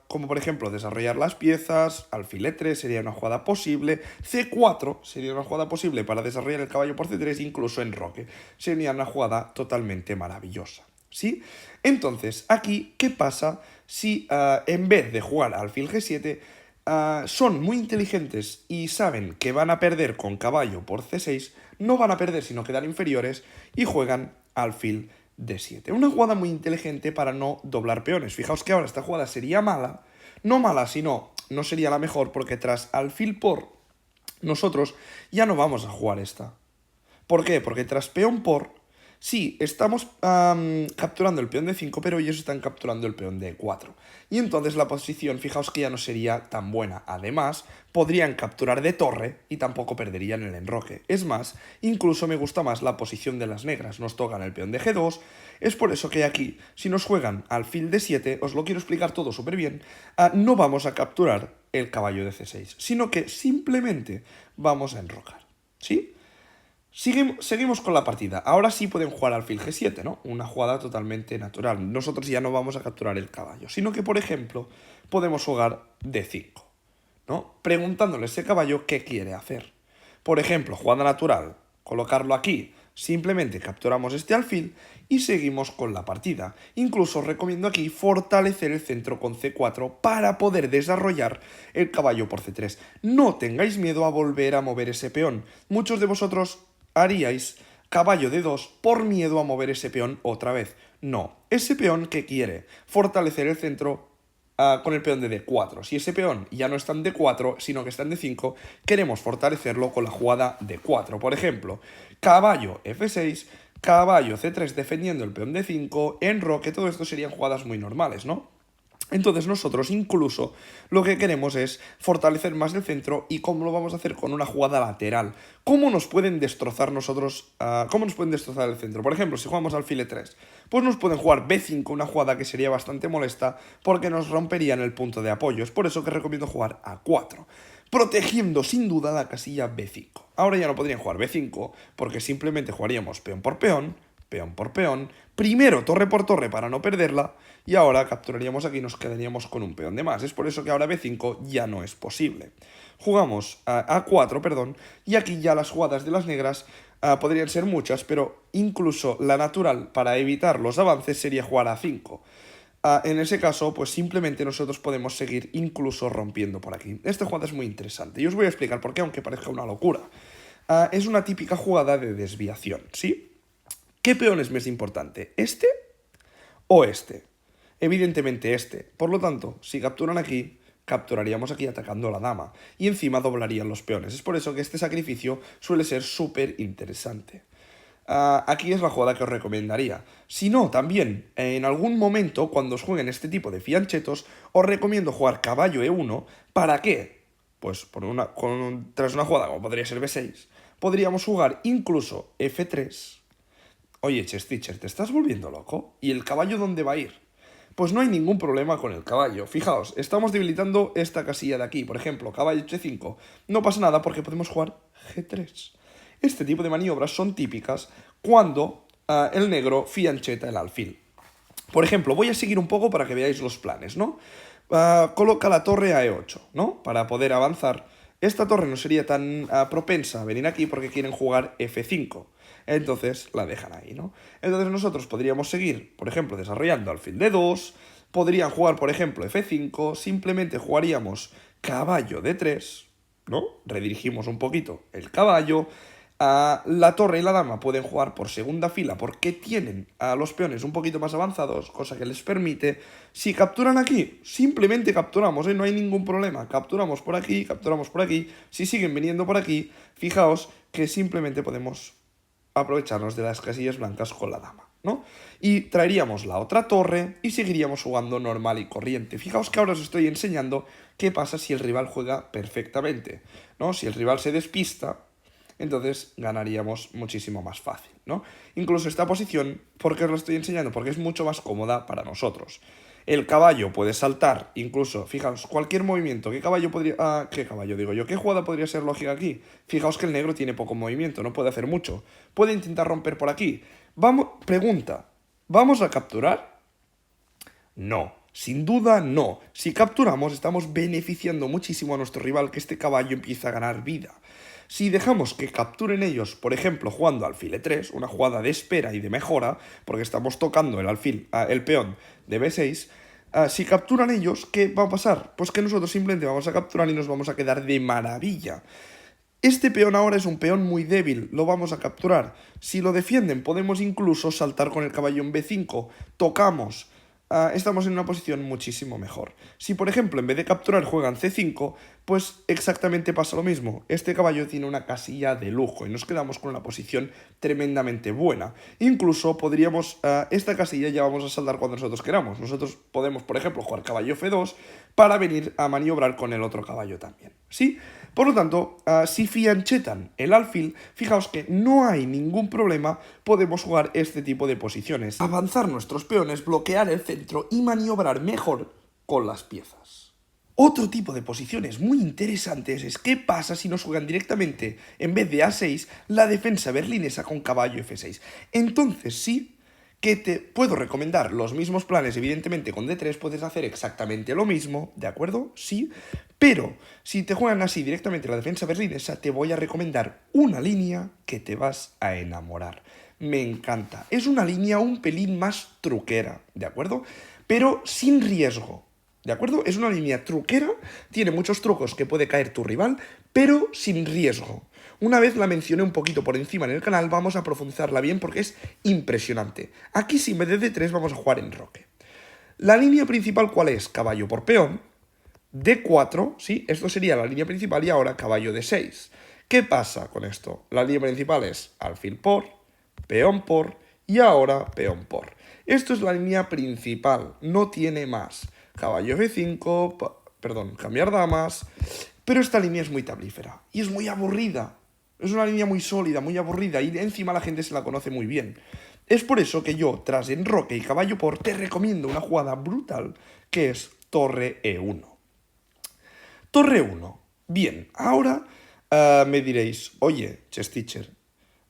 como por ejemplo desarrollar las piezas, alfil E3 sería una jugada posible, C4 sería una jugada posible para desarrollar el caballo por C3, incluso enroque, sería una jugada totalmente maravillosa, ¿sí? Entonces, aquí, ¿qué pasa si en vez de jugar alfil G7 son muy inteligentes y saben que van a perder con caballo por C6, no van a perder sino quedar inferiores, y juegan alfil D7? Una jugada muy inteligente para no doblar peones. Fijaos que ahora esta jugada sería mala, no mala, sino no sería la mejor, porque tras alfil por nosotros ya no vamos a jugar esta. ¿Por qué? Porque tras peón por Sí, estamos capturando el peón de 5, pero ellos están capturando el peón de 4. Y entonces la posición, fijaos que ya no sería tan buena. Además, podrían capturar de torre y tampoco perderían el enroque. Es más, incluso me gusta más la posición de las negras. Nos tocan el peón de G2. Es por eso que aquí, si nos juegan alfil de 7, os lo quiero explicar todo súper bien, no vamos a capturar el caballo de C6, sino que simplemente vamos a enrocar. ¿Sí? Seguimos con la partida. Ahora sí pueden jugar alfil G7, ¿no? Una jugada totalmente natural. Nosotros ya no vamos a capturar el caballo, sino que, por ejemplo, podemos jugar D5, ¿no? Preguntándole a ese caballo qué quiere hacer. Por ejemplo, jugada natural, colocarlo aquí. Simplemente capturamos este alfil y seguimos con la partida. Incluso os recomiendo aquí fortalecer el centro con C4 para poder desarrollar el caballo por C3. No tengáis miedo a volver a mover ese peón. Muchos de vosotros haríais caballo de 2 por miedo a mover ese peón otra vez. No, ese peón que quiere fortalecer el centro con el peón de D4. Si ese peón ya no está en D4, sino que está en D5, queremos fortalecerlo con la jugada D4. Por ejemplo, caballo F6, caballo C3 defendiendo el peón D5, enroque, todo esto serían jugadas muy normales, ¿no? Entonces nosotros incluso lo que queremos es fortalecer más el centro. ¿Y cómo lo vamos a hacer? Con una jugada lateral. ¿Cómo nos pueden destrozar cómo nos pueden destrozar el centro? Por ejemplo, si jugamos alfil E3, pues nos pueden jugar B5, una jugada que sería bastante molesta porque nos romperían el punto de apoyo. Es por eso que recomiendo jugar A4, protegiendo sin duda la casilla B5. Ahora ya no podrían jugar B5 porque simplemente jugaríamos peón por peón, primero torre por torre para no perderla, y ahora capturaríamos aquí y nos quedaríamos con un peón de más. Es por eso que ahora B5 ya no es posible. Jugamos a A4, perdón, y aquí ya las jugadas de las negras podrían ser muchas, pero incluso la natural para evitar los avances sería jugar a A5. En ese caso, pues simplemente nosotros podemos seguir incluso rompiendo por aquí. Esta jugada es muy interesante y os voy a explicar por qué, aunque parezca una locura. Es una típica jugada de desviación, ¿sí? ¿Qué peón es más importante? ¿Este o este? Evidentemente este. Por lo tanto, si capturan aquí, capturaríamos aquí atacando a la dama. Y encima doblarían los peones. Es por eso que este sacrificio suele ser súper interesante. Aquí es la jugada que os recomendaría. Si no, también, en algún momento, cuando os jueguen este tipo de fianchetos, os recomiendo jugar caballo E1. ¿Para qué? Pues tras una jugada como podría ser B6, podríamos jugar incluso F3. Oye, Chess-Teacher, ¿te estás volviendo loco? ¿Y el caballo dónde va a ir? Pues no hay ningún problema con el caballo. Fijaos, estamos debilitando esta casilla de aquí. Por ejemplo, caballo H5. No pasa nada porque podemos jugar G3. Este tipo de maniobras son típicas cuando el negro fiancheta el alfil. Por ejemplo, voy a seguir un poco para que veáis los planes, ¿no? Coloca la torre a E8, ¿no? Para poder avanzar. Esta torre no sería tan propensa a venir aquí porque quieren jugar F5. Entonces la dejan ahí, ¿no? Entonces nosotros podríamos seguir, por ejemplo, desarrollando alfil D2, podrían jugar, por ejemplo, F5, simplemente jugaríamos caballo D3, ¿no? Redirigimos un poquito el caballo. La torre y la dama pueden jugar por segunda fila porque tienen a los peones un poquito más avanzados, cosa que les permite, si capturan aquí, simplemente capturamos, no hay ningún problema, capturamos por aquí, si siguen viniendo por aquí, fijaos que simplemente podemos aprovecharnos de las casillas blancas con la dama, ¿no? Y traeríamos la otra torre y seguiríamos jugando normal y corriente. Fijaos que ahora os estoy enseñando qué pasa si el rival juega perfectamente, ¿no? Si el rival se despista, entonces ganaríamos muchísimo más fácil, ¿no? Incluso esta posición, ¿por qué os la estoy enseñando? Porque es mucho más cómoda para nosotros. El caballo puede saltar, incluso, fijaos, cualquier movimiento. ¿Qué caballo podría...? ¿Qué caballo digo yo? ¿Qué jugada podría ser lógica aquí? Fijaos que el negro tiene poco movimiento, no puede hacer mucho. Puede intentar romper por aquí. Pregunta, ¿vamos a capturar? No, sin duda no. Si capturamos, estamos beneficiando muchísimo a nuestro rival, que este caballo empieza a ganar vida. Si dejamos que capturen ellos, por ejemplo, jugando alfil E3, una jugada de espera y de mejora, porque estamos tocando el peón de B6, si capturan ellos, ¿qué va a pasar? Pues que nosotros simplemente vamos a capturar y nos vamos a quedar de maravilla. Este peón ahora es un peón muy débil, lo vamos a capturar. Si lo defienden, podemos incluso saltar con el caballo en B5, tocamos. Estamos en una posición muchísimo mejor. Si, por ejemplo, en vez de capturar juegan C5, Pues exactamente pasa lo mismo. Este caballo tiene una casilla de lujo y nos quedamos con una posición tremendamente buena. Incluso podríamos, esta casilla ya vamos a saldar cuando nosotros queramos. Nosotros podemos, por ejemplo, jugar caballo F2 para venir a maniobrar con el otro caballo también. ¿Sí? Por lo tanto, si fianchetan el alfil, fijaos que no hay ningún problema, podemos jugar este tipo de posiciones. Avanzar nuestros peones, bloquear el centro y maniobrar mejor con las piezas. Otro tipo de posiciones muy interesantes es qué pasa si nos juegan directamente, en vez de A6, la defensa berlinesa con caballo F6. Entonces sí que te puedo recomendar los mismos planes, evidentemente con D3 puedes hacer exactamente lo mismo, ¿de acuerdo? Sí, pero si te juegan así directamente la defensa berlinesa, te voy a recomendar una línea que te vas a enamorar. Me encanta. Es una línea un pelín más truquera, ¿de acuerdo? Pero sin riesgo. ¿De acuerdo? Es una línea truquera, tiene muchos trucos que puede caer tu rival, pero sin riesgo. Una vez la mencioné un poquito por encima en el canal, vamos a profundizarla bien porque es impresionante. Aquí si en vez de D3 vamos a jugar en roque. La línea principal, ¿cuál es? Caballo por peón, D4, ¿sí? Esto sería la línea principal y ahora caballo D6. ¿Qué pasa con esto? La línea principal es alfil por, peón por y ahora peón por. Esto es la línea principal, no tiene más. Caballo F5, perdón, cambiar damas, pero esta línea es muy tablífera y es muy aburrida. Es una línea muy sólida, muy aburrida y encima la gente se la conoce muy bien. Es por eso que yo, tras enroque y caballo por, te recomiendo una jugada brutal que es torre E1. Torre 1. Bien, ahora me diréis, oye, Chess Teacher,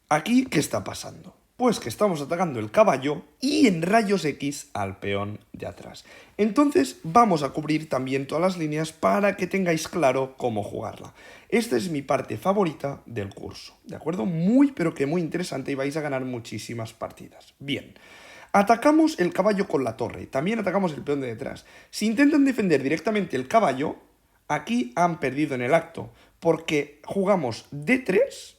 ¿aquí qué está pasando? Pues que estamos atacando el caballo y en rayos X al peón de atrás. Entonces vamos a cubrir también todas las líneas para que tengáis claro cómo jugarla. Esta es mi parte favorita del curso, ¿de acuerdo? Muy pero que muy interesante y vais a ganar muchísimas partidas. Bien, atacamos el caballo con la torre, también atacamos el peón de detrás. Si intentan defender directamente el caballo, aquí han perdido en el acto, porque jugamos D3,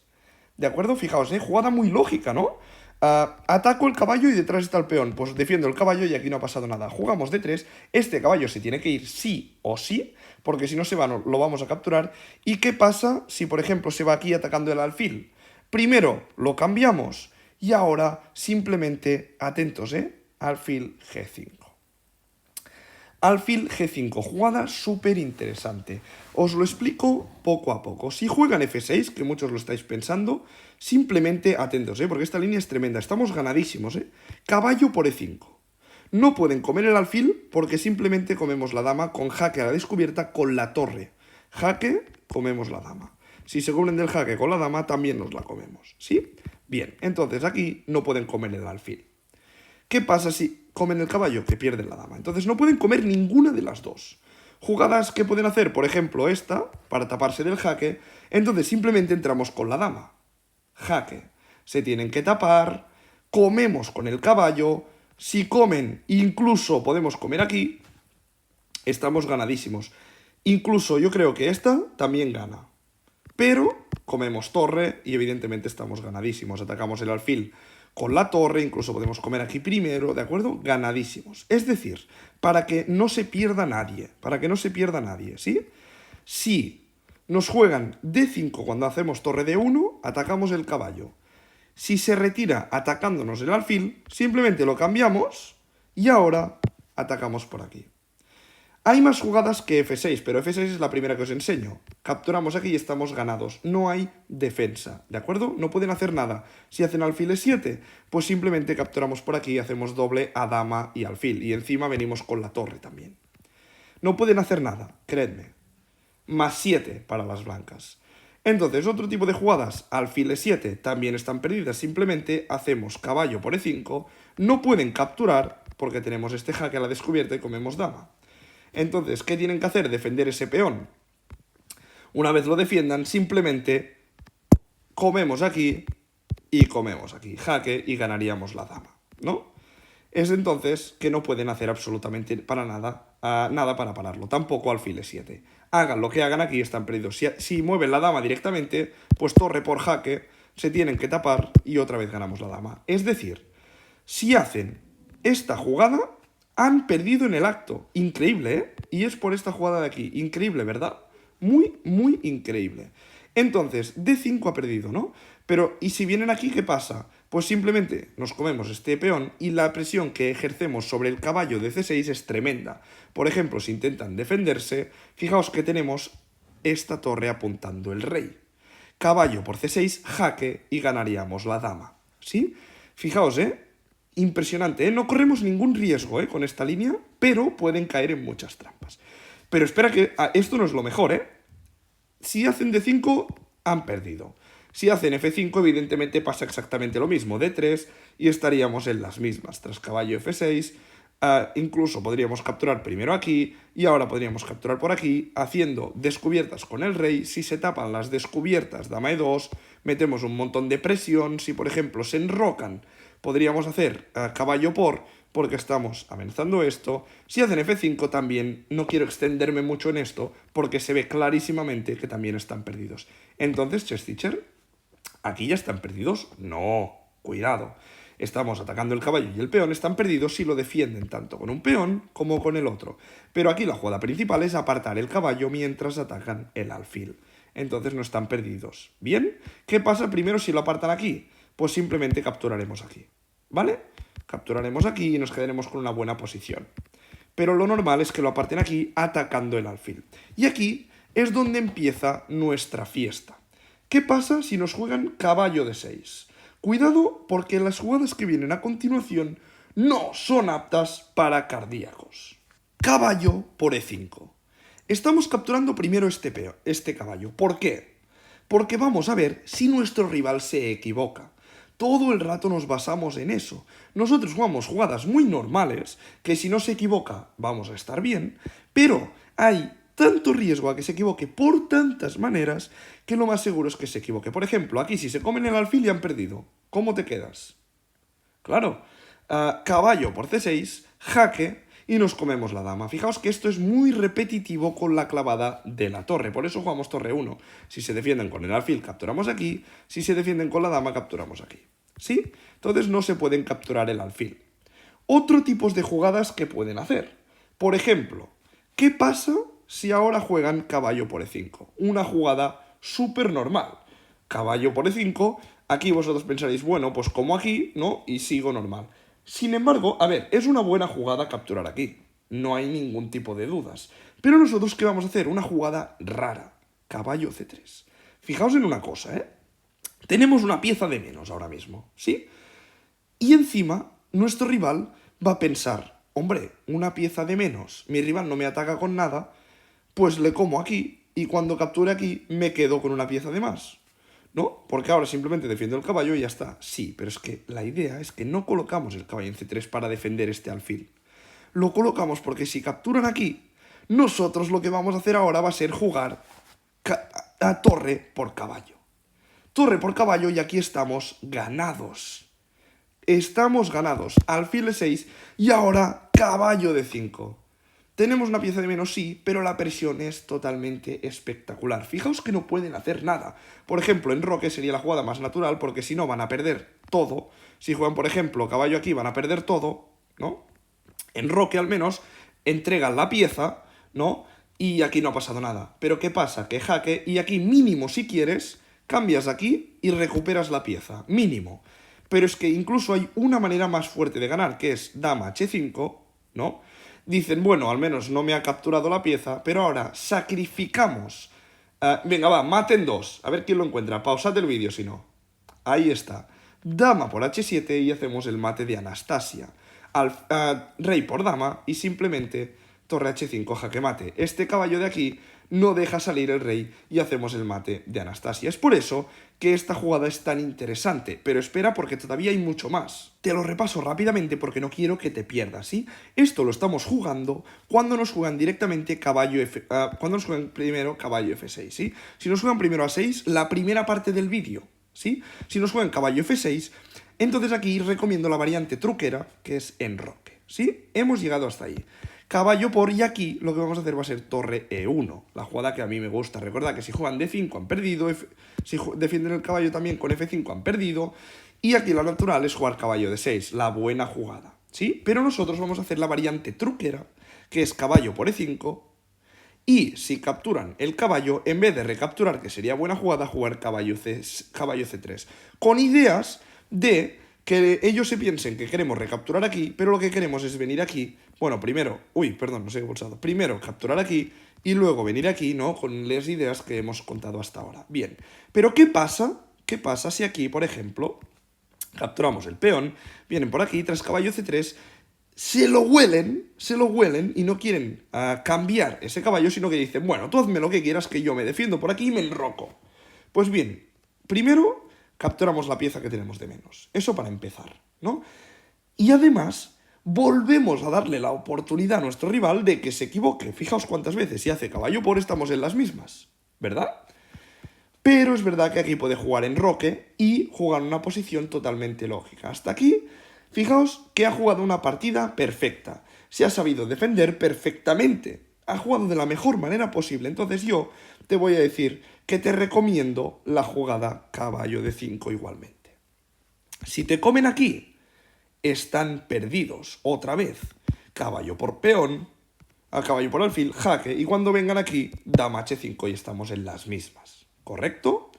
¿de acuerdo? Fijaos, jugada muy lógica, ¿no? Ataco el caballo y detrás está el peón. Pues defiendo el caballo y aquí no ha pasado nada. Jugamos D3. Este caballo se tiene que ir sí o sí, porque si no se va no, lo vamos a capturar. ¿Y qué pasa si, por ejemplo, se va aquí atacando el alfil? Primero lo cambiamos y ahora simplemente, atentos, alfil G5. Alfil G5, jugada súper interesante. Os lo explico poco a poco. Si juegan F6, que muchos lo estáis pensando, simplemente atentos, porque esta línea es tremenda. Estamos ganadísimos, Caballo por E5. No pueden comer el alfil porque simplemente comemos la dama con jaque a la descubierta con la torre. Jaque, comemos la dama. Si se cubren del jaque con la dama, también nos la comemos, ¿sí? Bien, entonces aquí no pueden comer el alfil. ¿Qué pasa si comen el caballo? Que pierden la dama. Entonces no pueden comer ninguna de las dos. Jugadas que pueden hacer, por ejemplo, esta, para taparse del jaque, entonces simplemente entramos con la dama. Jaque. Se tienen que tapar, comemos con el caballo, si comen, incluso podemos comer aquí, estamos ganadísimos. Incluso yo creo que esta también gana. Pero comemos torre y evidentemente estamos ganadísimos. Atacamos el alfil con la torre, incluso podemos comer aquí primero, ¿de acuerdo? Ganadísimos. Es decir, para que no se pierda nadie, ¿sí? Si nos juegan D5 cuando hacemos torre D1, atacamos el caballo. Si se retira atacándonos el alfil, simplemente lo cambiamos y ahora atacamos por aquí. Hay más jugadas que F6, pero F6 es la primera que os enseño. Capturamos aquí y estamos ganados. No hay defensa, ¿de acuerdo? No pueden hacer nada. Si hacen alfil E7, pues simplemente capturamos por aquí y hacemos doble a dama y alfil. Y encima venimos con la torre también. No pueden hacer nada, creedme. Más 7 para las blancas. Entonces, otro tipo de jugadas, alfil E7, también están perdidas. Simplemente hacemos caballo por E5. No pueden capturar porque tenemos este jaque a la descubierta y comemos dama. Entonces, ¿qué tienen que hacer? Defender ese peón. Una vez lo defiendan, simplemente comemos aquí y comemos aquí. Jaque y ganaríamos la dama, ¿no? Es entonces que no pueden hacer absolutamente para nada, nada para pararlo. Tampoco alfil E7. Hagan lo que hagan aquí, están perdidos. Si mueven la dama directamente, pues torre por jaque, se tienen que tapar y otra vez ganamos la dama. Es decir, si hacen esta jugada, han perdido en el acto. Increíble, ¿eh? Y es por esta jugada de aquí. Increíble, ¿verdad? muy, muy increíble. Entonces, D5 ha perdido, ¿no? Pero, ¿y si vienen aquí, qué pasa? Pues simplemente nos comemos este peón y la presión que ejercemos sobre el caballo de C6 es tremenda. Por ejemplo, si intentan defenderse, fijaos que tenemos esta torre apuntando el rey. Caballo por C6, jaque y ganaríamos la dama. ¿Sí? Fijaos, impresionante, No corremos ningún riesgo, con esta línea, pero pueden caer en muchas trampas. Pero espera que esto no es lo mejor, Si hacen D5, han perdido. Si hacen F5, evidentemente pasa exactamente lo mismo, D3, y estaríamos en las mismas. Tras caballo F6, incluso podríamos capturar primero aquí, y ahora podríamos capturar por aquí, haciendo descubiertas con el rey. Si se tapan las descubiertas, dama E2, metemos un montón de presión. Si, por ejemplo, se enrocan, podríamos hacer caballo porque estamos amenazando esto. Si hacen F5 también, no quiero extenderme mucho en esto, porque se ve clarísimamente que también están perdidos. Entonces, Chess Teacher, ¿aquí ya están perdidos? No, cuidado. Estamos atacando el caballo y el peón están perdidos si lo defienden tanto con un peón como con el otro. Pero aquí la jugada principal es apartar el caballo mientras atacan el alfil. Entonces no están perdidos. ¿Bien? ¿Qué pasa primero si lo apartan aquí? Pues simplemente capturaremos aquí. ¿Vale? Capturaremos aquí y nos quedaremos con una buena posición. Pero lo normal es que lo aparten aquí atacando el alfil. Y aquí es donde empieza nuestra fiesta. ¿Qué pasa si nos juegan caballo de 6? Cuidado porque las jugadas que vienen a continuación no son aptas para cardíacos. Caballo por E5. Estamos capturando primero este caballo. ¿Por qué? Porque vamos a ver si nuestro rival se equivoca. Todo el rato nos basamos en eso. Nosotros jugamos jugadas muy normales, que si no se equivoca vamos a estar bien, pero hay tanto riesgo a que se equivoque por tantas maneras que lo más seguro es que se equivoque. Por ejemplo, aquí si se comen el alfil y han perdido, ¿cómo te quedas? Claro, caballo por C6, jaque y nos comemos la dama. Fijaos que esto es muy repetitivo con la clavada de la torre, por eso jugamos torre 1. Si se defienden con el alfil, capturamos aquí. Si se defienden con la dama, capturamos aquí. ¿Sí? Entonces no se pueden capturar el alfil. Otro tipo de jugadas que pueden hacer. Por ejemplo, ¿qué pasa si ahora juegan caballo por E5? Una jugada súper normal. Caballo por E5, aquí vosotros pensaréis, bueno, pues como aquí, ¿no? Y sigo normal. Sin embargo, a ver, es una buena jugada capturar aquí. No hay ningún tipo de dudas. Pero nosotros, ¿qué vamos a hacer? Una jugada rara. Caballo C3. Fijaos en una cosa, Tenemos una pieza de menos ahora mismo, ¿sí? Y encima, nuestro rival va a pensar, hombre, una pieza de menos, mi rival no me ataca con nada, pues le como aquí y cuando capture aquí me quedo con una pieza de más. ¿No? Porque ahora simplemente defiendo el caballo y ya está. Sí, pero es que la idea es que no colocamos el caballo en C3 para defender este alfil. Lo colocamos porque si capturan aquí, nosotros lo que vamos a hacer ahora va a ser jugar a torre por caballo. Torre por caballo y aquí estamos ganados. Estamos ganados. Alfil E6 y ahora caballo de 5. Tenemos una pieza de menos, sí, pero la presión es totalmente espectacular. Fijaos que no pueden hacer nada. Por ejemplo, enroque sería la jugada más natural porque si no van a perder todo. Si juegan, por ejemplo, caballo aquí van a perder todo, ¿no? Enroque al menos, entregan la pieza, ¿no? Y aquí no ha pasado nada. Pero ¿qué pasa? Que jaque y aquí mínimo si quieres, cambias aquí y recuperas la pieza. Mínimo. Pero es que incluso hay una manera más fuerte de ganar, que es dama H5, ¿no? Dicen, bueno, al menos no me ha capturado la pieza, pero ahora sacrificamos. Venga, va, maten dos. A ver quién lo encuentra. Pausad el vídeo si no. Ahí está. Dama por H7 y hacemos el mate de Anastasia. Rey por dama y simplemente torre H5 jaque mate. Este caballo de aquí no deja salir el rey y hacemos el mate de Anastasia. Es por eso que esta jugada es tan interesante, pero espera porque todavía hay mucho más. Te lo repaso rápidamente porque no quiero que te pierdas, ¿sí? Esto lo estamos jugando cuando nos juegan directamente cuando nos juegan primero caballo F6, ¿sí? Si nos juegan primero A6, la primera parte del vídeo, ¿sí? Si nos juegan caballo F6, entonces aquí recomiendo la variante truquera, que es enroque, ¿sí? Hemos llegado hasta ahí. Caballo por, y aquí lo que vamos a hacer va a ser torre E1, la jugada que a mí me gusta. Recuerda que si juegan D5 han perdido, si defienden el caballo también con F5 han perdido, y aquí lo natural es jugar caballo D6, la buena jugada, ¿sí? Pero nosotros vamos a hacer la variante truquera, que es caballo por E5, Y si capturan el caballo, en vez de recapturar, que sería buena jugada, jugar caballo C3. Con ideas de que ellos se piensen que queremos recapturar aquí, pero lo que queremos es venir aquí. Bueno, primero, no sé qué he pulsado. Primero capturar aquí y luego venir aquí, ¿no? Con las ideas que hemos contado hasta ahora. Bien, pero ¿qué pasa? ¿Qué pasa si aquí, por ejemplo, capturamos el peón, vienen por aquí, tras caballo C3, se lo huelen y no quieren cambiar ese caballo, sino que dicen, bueno, tú hazme lo que quieras, que yo me defiendo por aquí y me enroco. Pues bien, primero capturamos la pieza que tenemos de menos. Eso para empezar, ¿no? Y además, volvemos a darle la oportunidad a nuestro rival de que se equivoque. Fijaos cuántas veces si hace caballo por estamos en las mismas, ¿verdad? Pero es verdad que aquí puede jugar enroque y jugar en una posición totalmente lógica. Hasta aquí, fijaos que ha jugado una partida perfecta. Se ha sabido defender perfectamente. Ha jugado de la mejor manera posible. Entonces yo te voy a decir que te recomiendo la jugada caballo de 5 igualmente. Si te comen aquí, están perdidos. Otra vez, caballo por peón, a caballo por alfil, jaque. Y cuando vengan aquí, dama H5 y estamos en las mismas. ¿Correcto?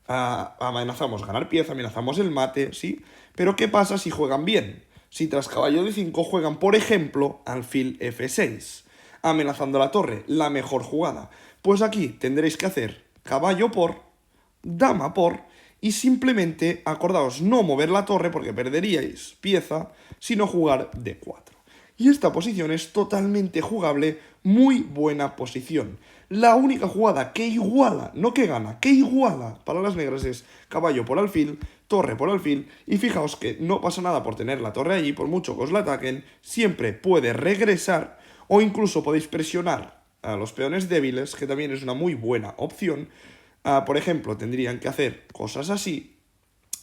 Amenazamos ganar pieza, amenazamos el mate, ¿sí? Pero ¿qué pasa si juegan bien? Si tras caballo de 5 juegan, por ejemplo, alfil F6, amenazando la torre, la mejor jugada. Pues aquí tendréis que hacer caballo por, dama por, y simplemente, acordaos, no mover la torre porque perderíais pieza, sino jugar D4. Y esta posición es totalmente jugable, muy buena posición. La única jugada que iguala, no que gana, que iguala para las negras es caballo por alfil, torre por alfil, y fijaos que no pasa nada por tener la torre allí, por mucho que os la ataquen, siempre puede regresar o incluso podéis presionar a los peones débiles, que también es una muy buena opción. Por ejemplo, tendrían que hacer cosas así,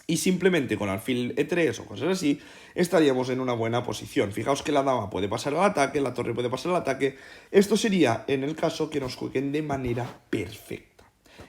y simplemente con alfil E3 o cosas así, estaríamos en una buena posición. Fijaos que la dama puede pasar al ataque, la torre puede pasar al ataque. Esto sería en el caso que nos jueguen de manera perfecta.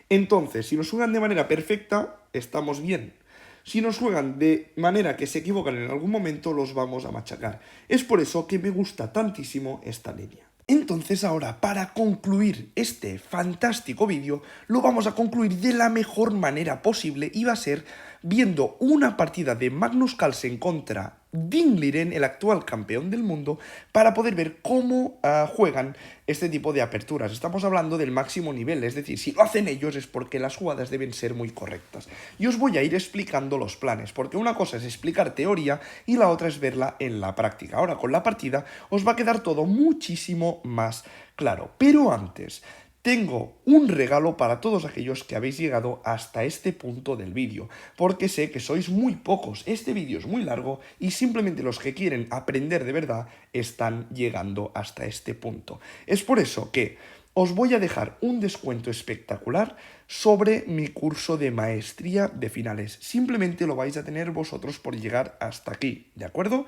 Entonces, si nos juegan de manera perfecta, estamos bien. Si nos juegan de manera que se equivocan en algún momento, los vamos a machacar. Es por eso que me gusta tantísimo esta línea. Entonces ahora, para concluir este fantástico vídeo, lo vamos a concluir de la mejor manera posible y va a ser viendo una partida de Magnus Carlsen contra Ding Liren, el actual campeón del mundo, para poder ver cómo juegan este tipo de aperturas. Estamos hablando del máximo nivel, es decir, si lo hacen ellos es porque las jugadas deben ser muy correctas. Y os voy a ir explicando los planes, porque una cosa es explicar teoría y la otra es verla en la práctica. Ahora con la partida os va a quedar todo muchísimo más claro. Pero antes, tengo un regalo para todos aquellos que habéis llegado hasta este punto del vídeo, porque sé que sois muy pocos, este vídeo es muy largo y simplemente los que quieren aprender de verdad están llegando hasta este punto. Es por eso que os voy a dejar un descuento espectacular sobre mi curso de maestría de finales. Simplemente lo vais a tener vosotros por llegar hasta aquí, ¿de acuerdo?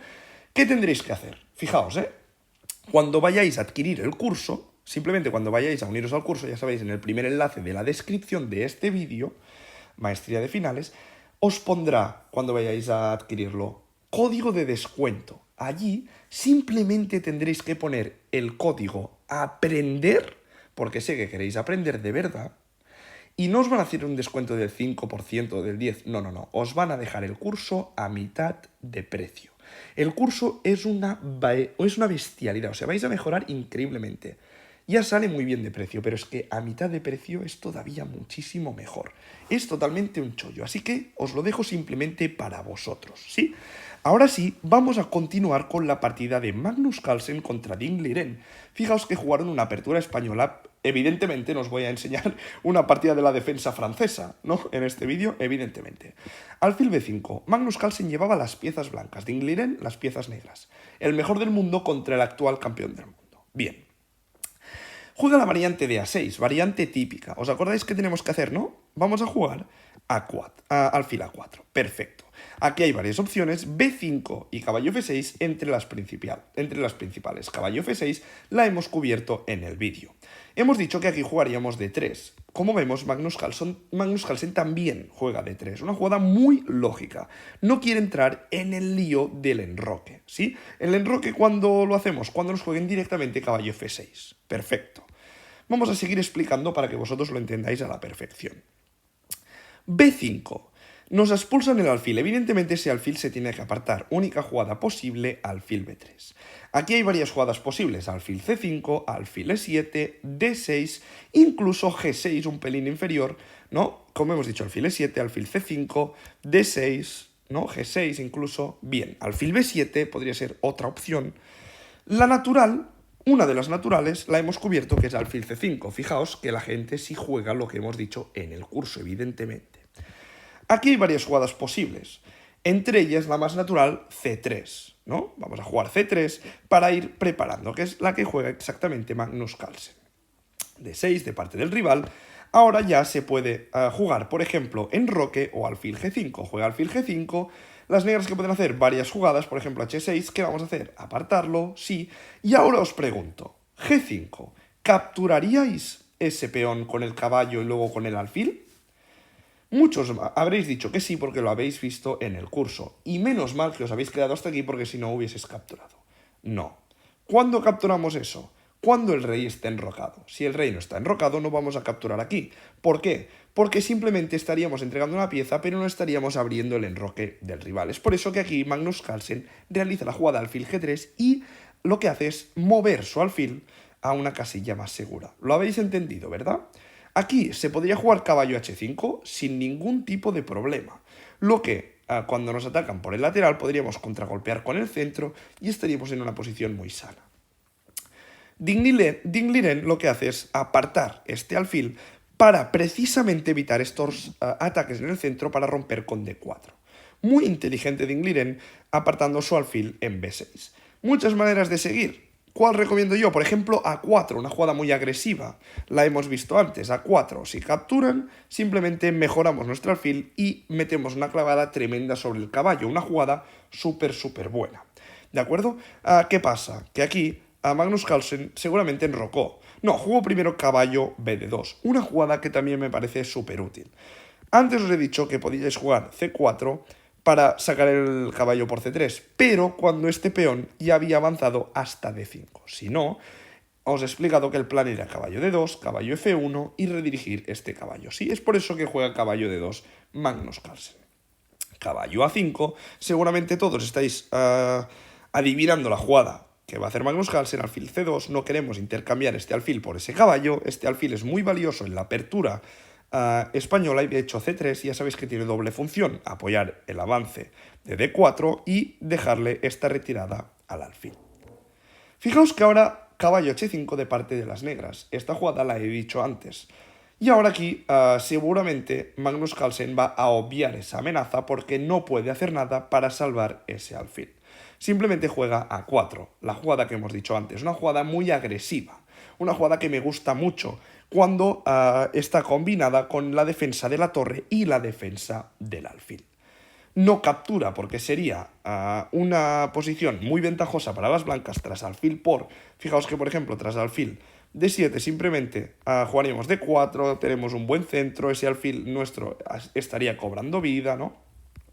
¿Qué tendréis que hacer? Fijaos, cuando vayáis a adquirir el curso, simplemente cuando vayáis a uniros al curso, ya sabéis, en el primer enlace de la descripción de este vídeo, Maestría de Finales, os pondrá, cuando vayáis a adquirirlo, código de descuento. Allí simplemente tendréis que poner el código APRENDER, porque sé que queréis aprender de verdad, y no os van a hacer un descuento del 5%, del 10%, no, os van a dejar el curso a mitad de precio. El curso es una bestialidad, o sea, vais a mejorar increíblemente. Ya sale muy bien de precio, pero es que a mitad de precio es todavía muchísimo mejor. Es totalmente un chollo, así que os lo dejo simplemente para vosotros, ¿sí? Ahora sí, vamos a continuar con la partida de Magnus Carlsen contra Ding Liren. Fijaos que jugaron una apertura española. Evidentemente no os voy a enseñar una partida de la defensa francesa, ¿no? En este vídeo, evidentemente. Alfil B5. Magnus Carlsen llevaba las piezas blancas, Ding Liren las piezas negras. El mejor del mundo contra el actual campeón del mundo. Bien. Juega la variante de A6, variante típica. ¿Os acordáis qué tenemos que hacer, no? Vamos a jugar alfil A4. Perfecto. Aquí hay varias opciones, B5 y caballo F6 entre las principales. Caballo F6 la hemos cubierto en el vídeo. Hemos dicho que aquí jugaríamos D3. Como vemos, Magnus Carlsen también juega D3. Una jugada muy lógica. No quiere entrar en el lío del enroque, ¿sí? El enroque, ¿cuándo lo hacemos? Cuando nos jueguen directamente caballo F6. Perfecto. vamos a seguir explicando para que vosotros lo entendáis a la perfección. B5. Nos expulsan el alfil. Evidentemente ese alfil se tiene que apartar. Única jugada posible, alfil B3. Aquí hay varias jugadas posibles. Alfil C5, alfil E7, D6, incluso G6, un pelín inferior, ¿no? Como hemos dicho, alfil E7, alfil C5, D6, ¿no? G6 incluso. Bien, alfil B7 podría ser otra opción. La natural, una de las naturales, la hemos cubierto, que es alfil C5. Fijaos que la gente sí juega lo que hemos dicho en el curso, evidentemente. Aquí hay varias jugadas posibles, entre ellas la más natural, C3, ¿no? Vamos a jugar C3 para ir preparando, que es la que juega exactamente Magnus Carlsen. D6 de parte del rival. Ahora ya se puede jugar, por ejemplo, enroque o alfil G5. Juega alfil G5, las negras que pueden hacer varias jugadas, por ejemplo H6, ¿qué vamos a hacer? Apartarlo, sí. Y ahora os pregunto, G5, ¿capturaríais ese peón con el caballo y luego con el alfil? Muchos habréis dicho que sí porque lo habéis visto en el curso, y menos mal que os habéis quedado hasta aquí porque si no hubieses capturado. No. ¿Cuándo capturamos eso? Cuando el rey esté enrocado. Si el rey no está enrocado no vamos a capturar aquí. ¿Por qué? Porque simplemente estaríamos entregando una pieza pero no estaríamos abriendo el enroque del rival. Es por eso que aquí Magnus Carlsen realiza la jugada alfil G3 y lo que hace es mover su alfil a una casilla más segura. ¿Lo habéis entendido, verdad? Aquí se podría jugar caballo H5 sin ningún tipo de problema, lo que cuando nos atacan por el lateral podríamos contragolpear con el centro y estaríamos en una posición muy sana. Dingliren lo que hace es apartar este alfil para precisamente evitar estos ataques en el centro para romper con D4. Muy inteligente Dingliren apartando su alfil en B6. Muchas maneras de seguir. ¿Cuál recomiendo yo? Por ejemplo, A4, una jugada muy agresiva. La hemos visto antes. A4, si capturan, simplemente mejoramos nuestro alfil y metemos una clavada tremenda sobre el caballo. Una jugada súper buena. ¿De acuerdo? ¿Qué pasa? Que aquí a Magnus Carlsen seguramente enrocó. No, jugó primero caballo BD2. Una jugada que también me parece súper útil. Antes os he dicho que podíais jugar C4 para sacar el caballo por C3, pero cuando este peón ya había avanzado hasta D5. Si no, os he explicado que el plan era caballo D2, caballo F1 y redirigir este caballo. Sí, es por eso que juega caballo D2 Magnus Carlsen. Caballo A5, seguramente todos estáis adivinando la jugada que va a hacer Magnus Carlsen, alfil C2, no queremos intercambiar este alfil por ese caballo, este alfil es muy valioso en la apertura española y de hecho C3 ya sabéis que tiene doble función, apoyar el avance de D4 y dejarle esta retirada al alfil. Fijaos que ahora caballo H5 de parte de las negras, esta jugada la he dicho antes. Y ahora aquí seguramente Magnus Carlsen va a obviar esa amenaza porque no puede hacer nada para salvar ese alfil. Simplemente juega A4, la jugada que hemos dicho antes, una jugada muy agresiva, una jugada que me gusta mucho cuando está combinada con la defensa de la torre y la defensa del alfil. No captura porque sería una posición muy ventajosa para las blancas tras alfil por, fijaos que por ejemplo tras alfil D7 simplemente jugaríamos D4, tenemos un buen centro, ese alfil nuestro estaría cobrando vida, ¿no?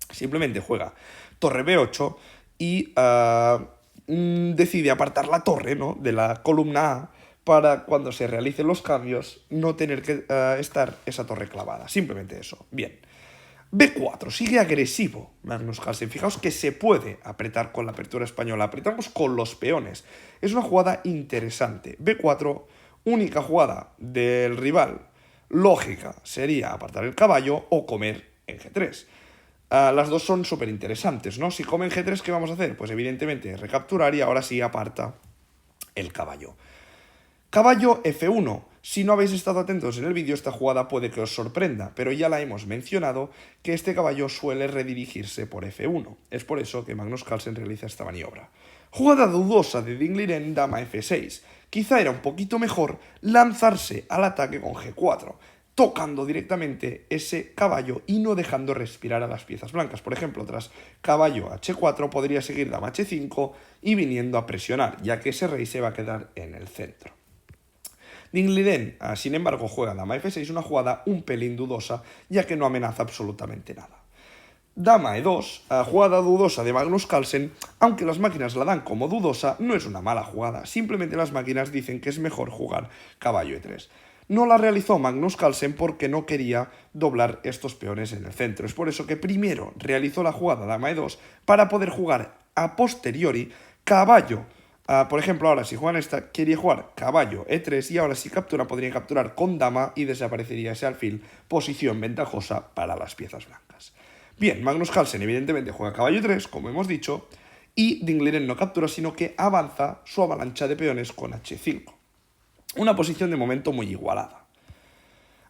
Simplemente juega torre B8 y decide apartar la torre, ¿no?, de la columna A para cuando se realicen los cambios no tener que estar esa torre clavada. Simplemente eso. Bien. B4, sigue agresivo Magnus Carlsen. Fijaos que se puede apretar con la apertura española. Apretamos con los peones. Es una jugada interesante. B4, única jugada del rival lógica sería apartar el caballo o comer en G3. Las dos son súper interesantes, ¿no? Si comen G3, ¿qué vamos a hacer? Pues evidentemente recapturar y ahora sí aparta el caballo. Caballo F1. Si no habéis estado atentos en el vídeo, esta jugada puede que os sorprenda, pero ya la hemos mencionado que este caballo suele redirigirse por F1. Es por eso que Magnus Carlsen realiza esta maniobra. Jugada dudosa de Dingliren, dama F6. Quizá era un poquito mejor lanzarse al ataque con G4, tocando directamente ese caballo y no dejando respirar a las piezas blancas. Por ejemplo, tras caballo H4 podría seguir dama H5 y viniendo a presionar, ya que ese rey se va a quedar en el centro. Dingliren, sin embargo, juega dama F6, una jugada un pelín dudosa, ya que no amenaza absolutamente nada. Dama E2, jugada dudosa de Magnus Carlsen, aunque las máquinas la dan como dudosa, no es una mala jugada, simplemente las máquinas dicen que es mejor jugar caballo E3. No la realizó Magnus Carlsen porque no quería doblar estos peones en el centro. Es por eso que primero realizó la jugada Dama E2 para poder jugar a posteriori caballo. Por ejemplo, ahora si juegan esta, quería jugar caballo E3 y ahora si captura podría capturar con dama y desaparecería ese alfil, posición ventajosa para las piezas blancas. Bien, Magnus Carlsen evidentemente juega caballo 3, como hemos dicho, y Dingliren no captura, sino que avanza su avalancha de peones con H5. Una posición de momento muy igualada.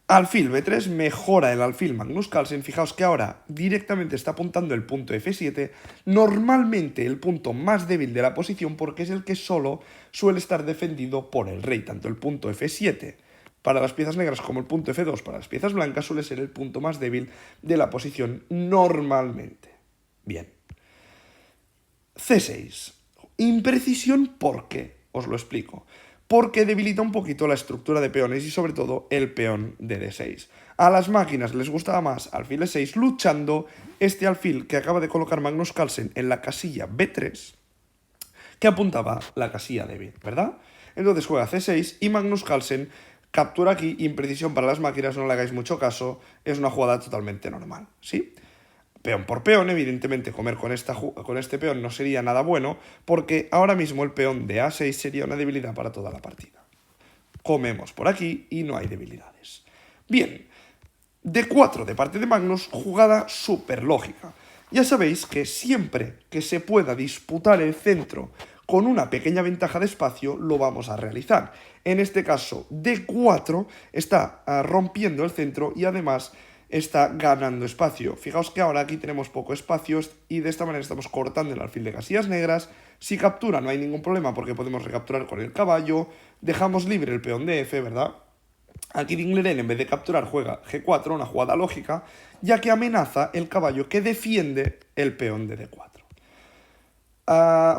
Alfil B3 mejora el alfil Magnus Carlsen. Fijaos que ahora directamente está apuntando el punto F7, normalmente el punto más débil de la posición porque es el que solo suele estar defendido por el rey, tanto el punto F7 para las piezas negras como el punto F2 para las piezas blancas suele ser el punto más débil de la posición normalmente. Bien. C6. Imprecisión, ¿por qué? Os lo explico. Porque debilita un poquito la estructura de peones y sobre todo el peón de D6. A las máquinas les gustaba más alfil E6 luchando este alfil que acaba de colocar Magnus Carlsen en la casilla B3 que apuntaba la casilla débil, ¿verdad? Entonces juega C6 y Magnus Carlsen captura aquí, imprecisión para las máquinas, no le hagáis mucho caso, es una jugada totalmente normal, ¿sí? Peón por peón, evidentemente comer con este peón no sería nada bueno, porque ahora mismo el peón de A6 sería una debilidad para toda la partida. Comemos por aquí y no hay debilidades. Bien, D4 de parte de Magnus, jugada súper lógica. Ya sabéis que siempre que se pueda disputar el centro con una pequeña ventaja de espacio, lo vamos a realizar. En este caso, D4 está rompiendo el centro y además está ganando espacio. Fijaos que ahora aquí tenemos poco espacio y de esta manera estamos cortando el alfil de casillas negras. Si captura no hay ningún problema porque podemos recapturar con el caballo. Dejamos libre el peón de F, ¿verdad? Aquí Dingliren en vez de capturar juega G4, una jugada lógica, ya que amenaza el caballo que defiende el peón de D4.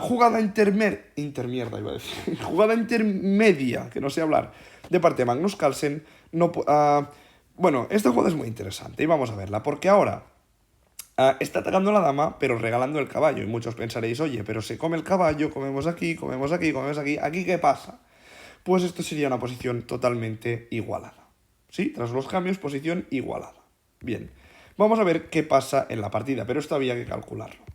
Jugada intermierda, iba a decir. Jugada intermedia, que no sé hablar, de parte de Magnus Carlsen. Bueno, esta jugada es muy interesante y vamos a verla, porque ahora está atacando la dama, pero regalando el caballo. Y muchos pensaréis, oye, pero se come el caballo, comemos aquí, comemos aquí, comemos aquí. ¿Aquí qué pasa? Pues esto sería una posición totalmente igualada. ¿Sí? Tras los cambios, posición igualada. Bien, vamos a ver qué pasa en la partida, pero esto había que calcularlo.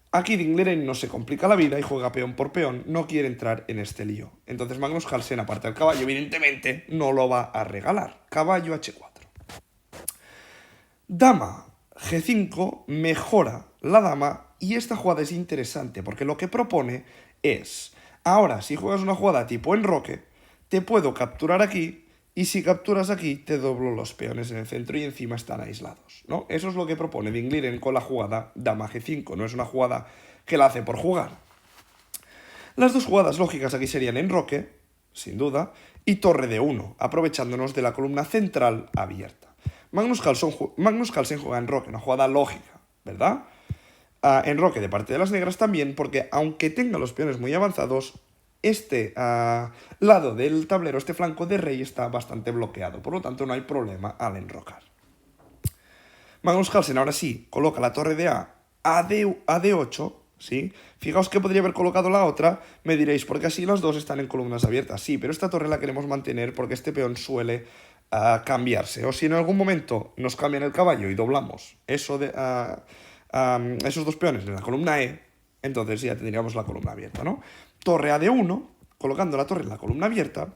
Aquí Dingliren no se complica la vida y juega peón por peón, no quiere entrar en este lío. Entonces Magnus Carlsen, aparte del caballo, evidentemente, no lo va a regalar. Caballo H4. Dama G5 mejora la dama y esta jugada es interesante porque lo que propone es, ahora si juegas una jugada tipo enroque, te puedo capturar aquí y si capturas aquí te doblo los peones en el centro y encima están aislados, ¿no? Eso es lo que propone Dingliren con la jugada dama G5, no es una jugada que la hace por jugar. Las dos jugadas lógicas aquí serían enroque, sin duda, y torre D1, aprovechándonos de la columna central abierta. Magnus Carlsen juega enroque, una jugada lógica, ¿verdad? Enroque de parte de las negras también, porque aunque tenga los peones muy avanzados, este lado del tablero, este flanco de rey está bastante bloqueado, por lo tanto no hay problema al enrocar. Magnus Carlsen ahora sí coloca la torre de A D8, ¿sí? Fijaos que podría haber colocado la otra, me diréis, porque así las dos están en columnas abiertas. Sí, pero esta torre la queremos mantener porque este peón suele cambiarse. O si en algún momento nos cambian el caballo y doblamos esos dos peones en la columna E, entonces ya tendríamos la columna abierta, ¿no? Torre A D1, colocando la torre en la columna abierta,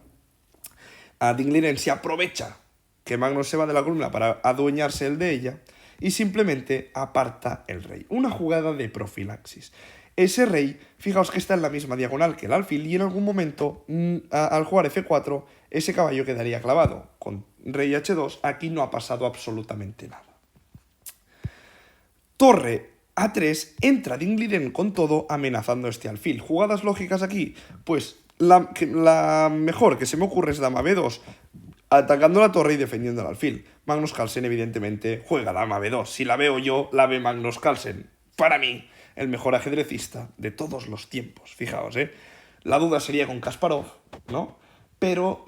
Dingliren se aprovecha que Magnus se va de la columna para adueñarse el de ella y simplemente aparta el rey. Una jugada de profilaxis. Ese rey, fijaos que está en la misma diagonal que el alfil y en algún momento, al jugar F4, ese caballo quedaría clavado. Con rey H2 aquí no ha pasado absolutamente nada. Torre A3, entra Dingliren con todo amenazando este alfil. ¿Jugadas lógicas aquí? Pues la mejor que se me ocurre es dama B2, atacando la torre y defendiendo el alfil. Magnus Carlsen evidentemente juega dama B2. Si la veo yo, la ve Magnus Carlsen. Para mí, el mejor ajedrecista de todos los tiempos. Fijaos, La duda sería con Kasparov, ¿no? Pero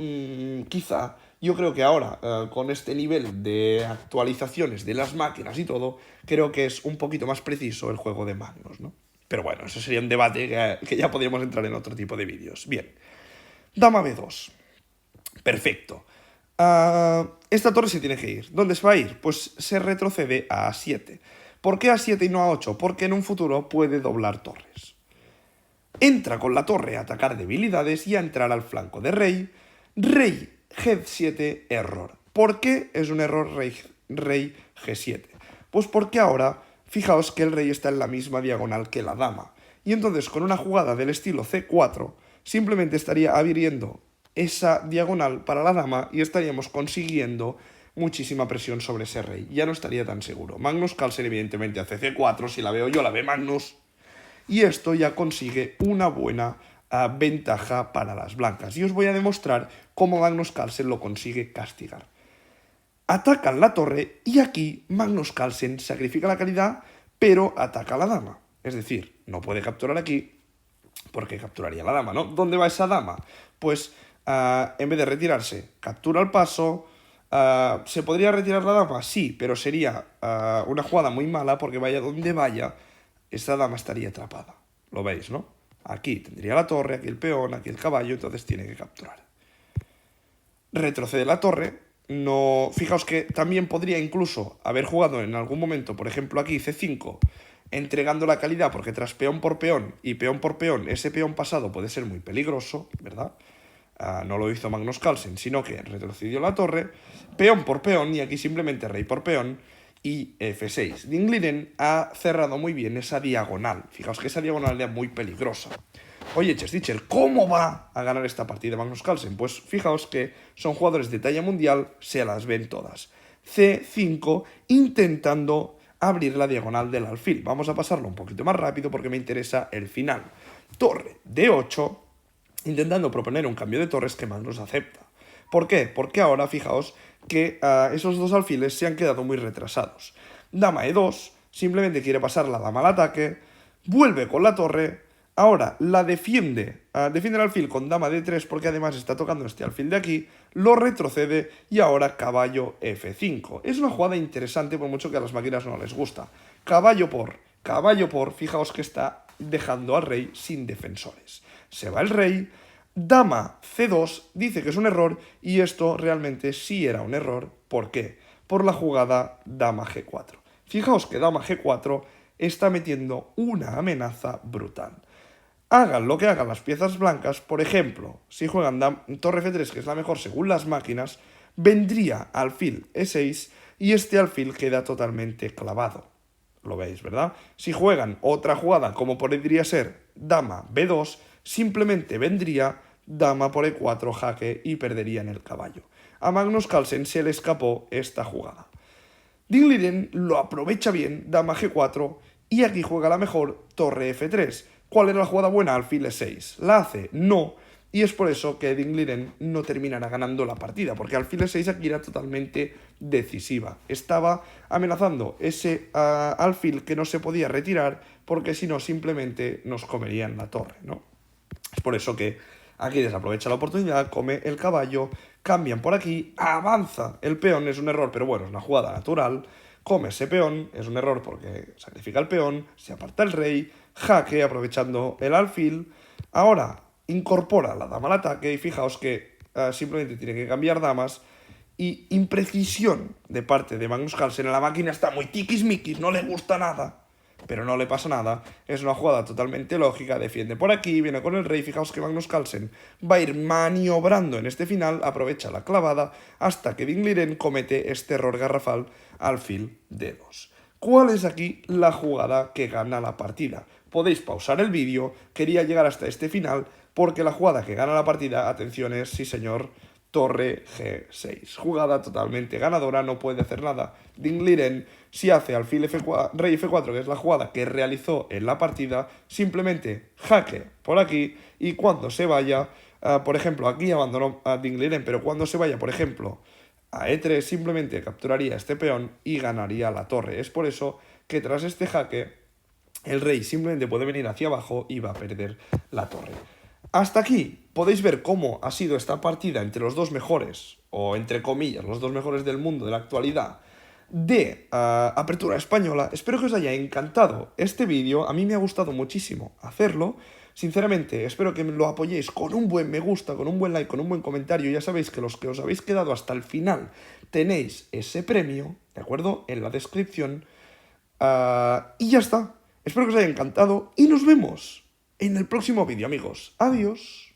quizá yo creo que ahora, con este nivel de actualizaciones de las máquinas y todo, creo que es un poquito más preciso el juego de Magnus, ¿no? Pero bueno, eso sería un debate que ya podríamos entrar en otro tipo de vídeos. Bien, dama B2. Perfecto. Esta torre se tiene que ir. ¿Dónde se va a ir? Pues se retrocede a A7. ¿Por qué A7 y no A8? Porque en un futuro puede doblar torres. Entra con la torre a atacar debilidades y a entrar al flanco de rey. Rey G7, error. ¿Por qué es un error rey G7? Pues porque ahora, fijaos que el rey está en la misma diagonal que la dama. Y entonces con una jugada del estilo C4, simplemente estaría abriendo esa diagonal para la dama y estaríamos consiguiendo muchísima presión sobre ese rey. Ya no estaría tan seguro. Magnus Carlsen evidentemente hace C4, si la veo yo la ve Magnus. Y esto ya consigue una buena ventaja para las blancas. Y os voy a demostrar cómo Magnus Carlsen lo consigue castigar. Atacan la torre y aquí Magnus Carlsen sacrifica la calidad, pero ataca a la dama. Es decir, no puede capturar aquí porque capturaría a la dama, ¿no? ¿Dónde va esa dama? Pues en vez de retirarse, captura el paso. ¿Se podría retirar la dama? Sí, pero sería una jugada muy mala porque vaya donde vaya, esta dama estaría atrapada. Lo veis, ¿no? Aquí tendría la torre, aquí el peón, aquí el caballo, entonces tiene que capturar. Retrocede la torre. No, fijaos que también podría incluso haber jugado en algún momento, por ejemplo aquí C5, entregando la calidad, porque tras peón por peón y peón por peón, ese peón pasado puede ser muy peligroso, ¿verdad? No lo hizo Magnus Carlsen, sino que retrocedió la torre, peón por peón, y aquí simplemente rey por peón, y F6. Dingliden ha cerrado muy bien esa diagonal. Fijaos que esa diagonal era muy peligrosa. Oye, Chess ¿cómo va a ganar esta partida Magnus Carlsen? Pues fijaos que son jugadores de talla mundial, se las ven todas. C5, intentando abrir la diagonal del alfil. Vamos a pasarlo un poquito más rápido porque me interesa el final. Torre D8, intentando proponer un cambio de torres que Magnus acepta. ¿Por qué? Porque ahora, fijaos, que esos dos alfiles se han quedado muy retrasados. Dama E2, simplemente quiere pasar la dama al ataque, vuelve con la torre, ahora la defiende el alfil con dama D3 porque además está tocando este alfil de aquí, lo retrocede y ahora caballo F5. Es una jugada interesante por mucho que a las máquinas no les gusta. Caballo por, fijaos que está dejando al rey sin defensores. Se va el rey, dama C2 dice que es un error y esto realmente sí era un error. ¿Por qué? Por la jugada dama G4. Fijaos que dama G4 está metiendo una amenaza brutal. Hagan lo que hagan las piezas blancas, por ejemplo, si juegan torre F3, que es la mejor según las máquinas, vendría alfil E6 y este alfil queda totalmente clavado. Lo veis, ¿verdad? Si juegan otra jugada, como podría ser dama B2, simplemente vendría dama por E4 jaque y perderían el caballo. A Magnus Carlsen se le escapó esta jugada. Dingliden lo aprovecha bien, dama G4, y aquí juega la mejor, torre F3. ¿Cuál era la jugada buena? Alfil E6. ¿La hace? No. Y es por eso que Dingliden no terminará ganando la partida, porque alfil E6 aquí era totalmente decisiva. Estaba amenazando ese alfil que no se podía retirar, porque si no simplemente nos comerían la torre, ¿no? Es por eso que aquí desaprovecha la oportunidad, come el caballo, cambian por aquí, avanza el peón, es un error, pero bueno, es una jugada natural. Come ese peón, es un error porque sacrifica el peón, se aparta el rey, jaque aprovechando el alfil. Ahora incorpora la dama al ataque y fijaos que simplemente tiene que cambiar damas. Y imprecisión de parte de Magnus Carlsen, la máquina está muy tiquismiquis, no le gusta nada. Pero no le pasa nada, es una jugada totalmente lógica, defiende por aquí, viene con el rey, fijaos que Magnus Carlsen va a ir maniobrando en este final, aprovecha la clavada, hasta que Dingliden comete este error garrafal, alfil D2. ¿Cuál es aquí la jugada que gana la partida? Podéis pausar el vídeo, quería llegar hasta este final, porque la jugada que gana la partida, atención, es, sí señor, torre G6. Jugada totalmente ganadora, no puede hacer nada Dingliden. Si hace alfil F4, rey F4, que es la jugada que realizó en la partida, simplemente jaque por aquí y cuando se vaya, por ejemplo, aquí abandonó a Dingliden, pero cuando se vaya, por ejemplo, a E3, simplemente capturaría este peón y ganaría la torre. Es por eso que tras este jaque, el rey simplemente puede venir hacia abajo y va a perder la torre. Hasta aquí podéis ver cómo ha sido esta partida entre los dos mejores, o entre comillas, los dos mejores del mundo de la actualidad, de Apertura Española. Espero que os haya encantado este vídeo, a mí me ha gustado muchísimo hacerlo. Sinceramente, espero que me lo apoyéis con un buen me gusta, con un buen like, con un buen comentario. Ya sabéis que los que os habéis quedado hasta el final tenéis ese premio, ¿de acuerdo? En la descripción. Y ya está. Espero que os haya encantado y nos vemos en el próximo vídeo, amigos. Adiós.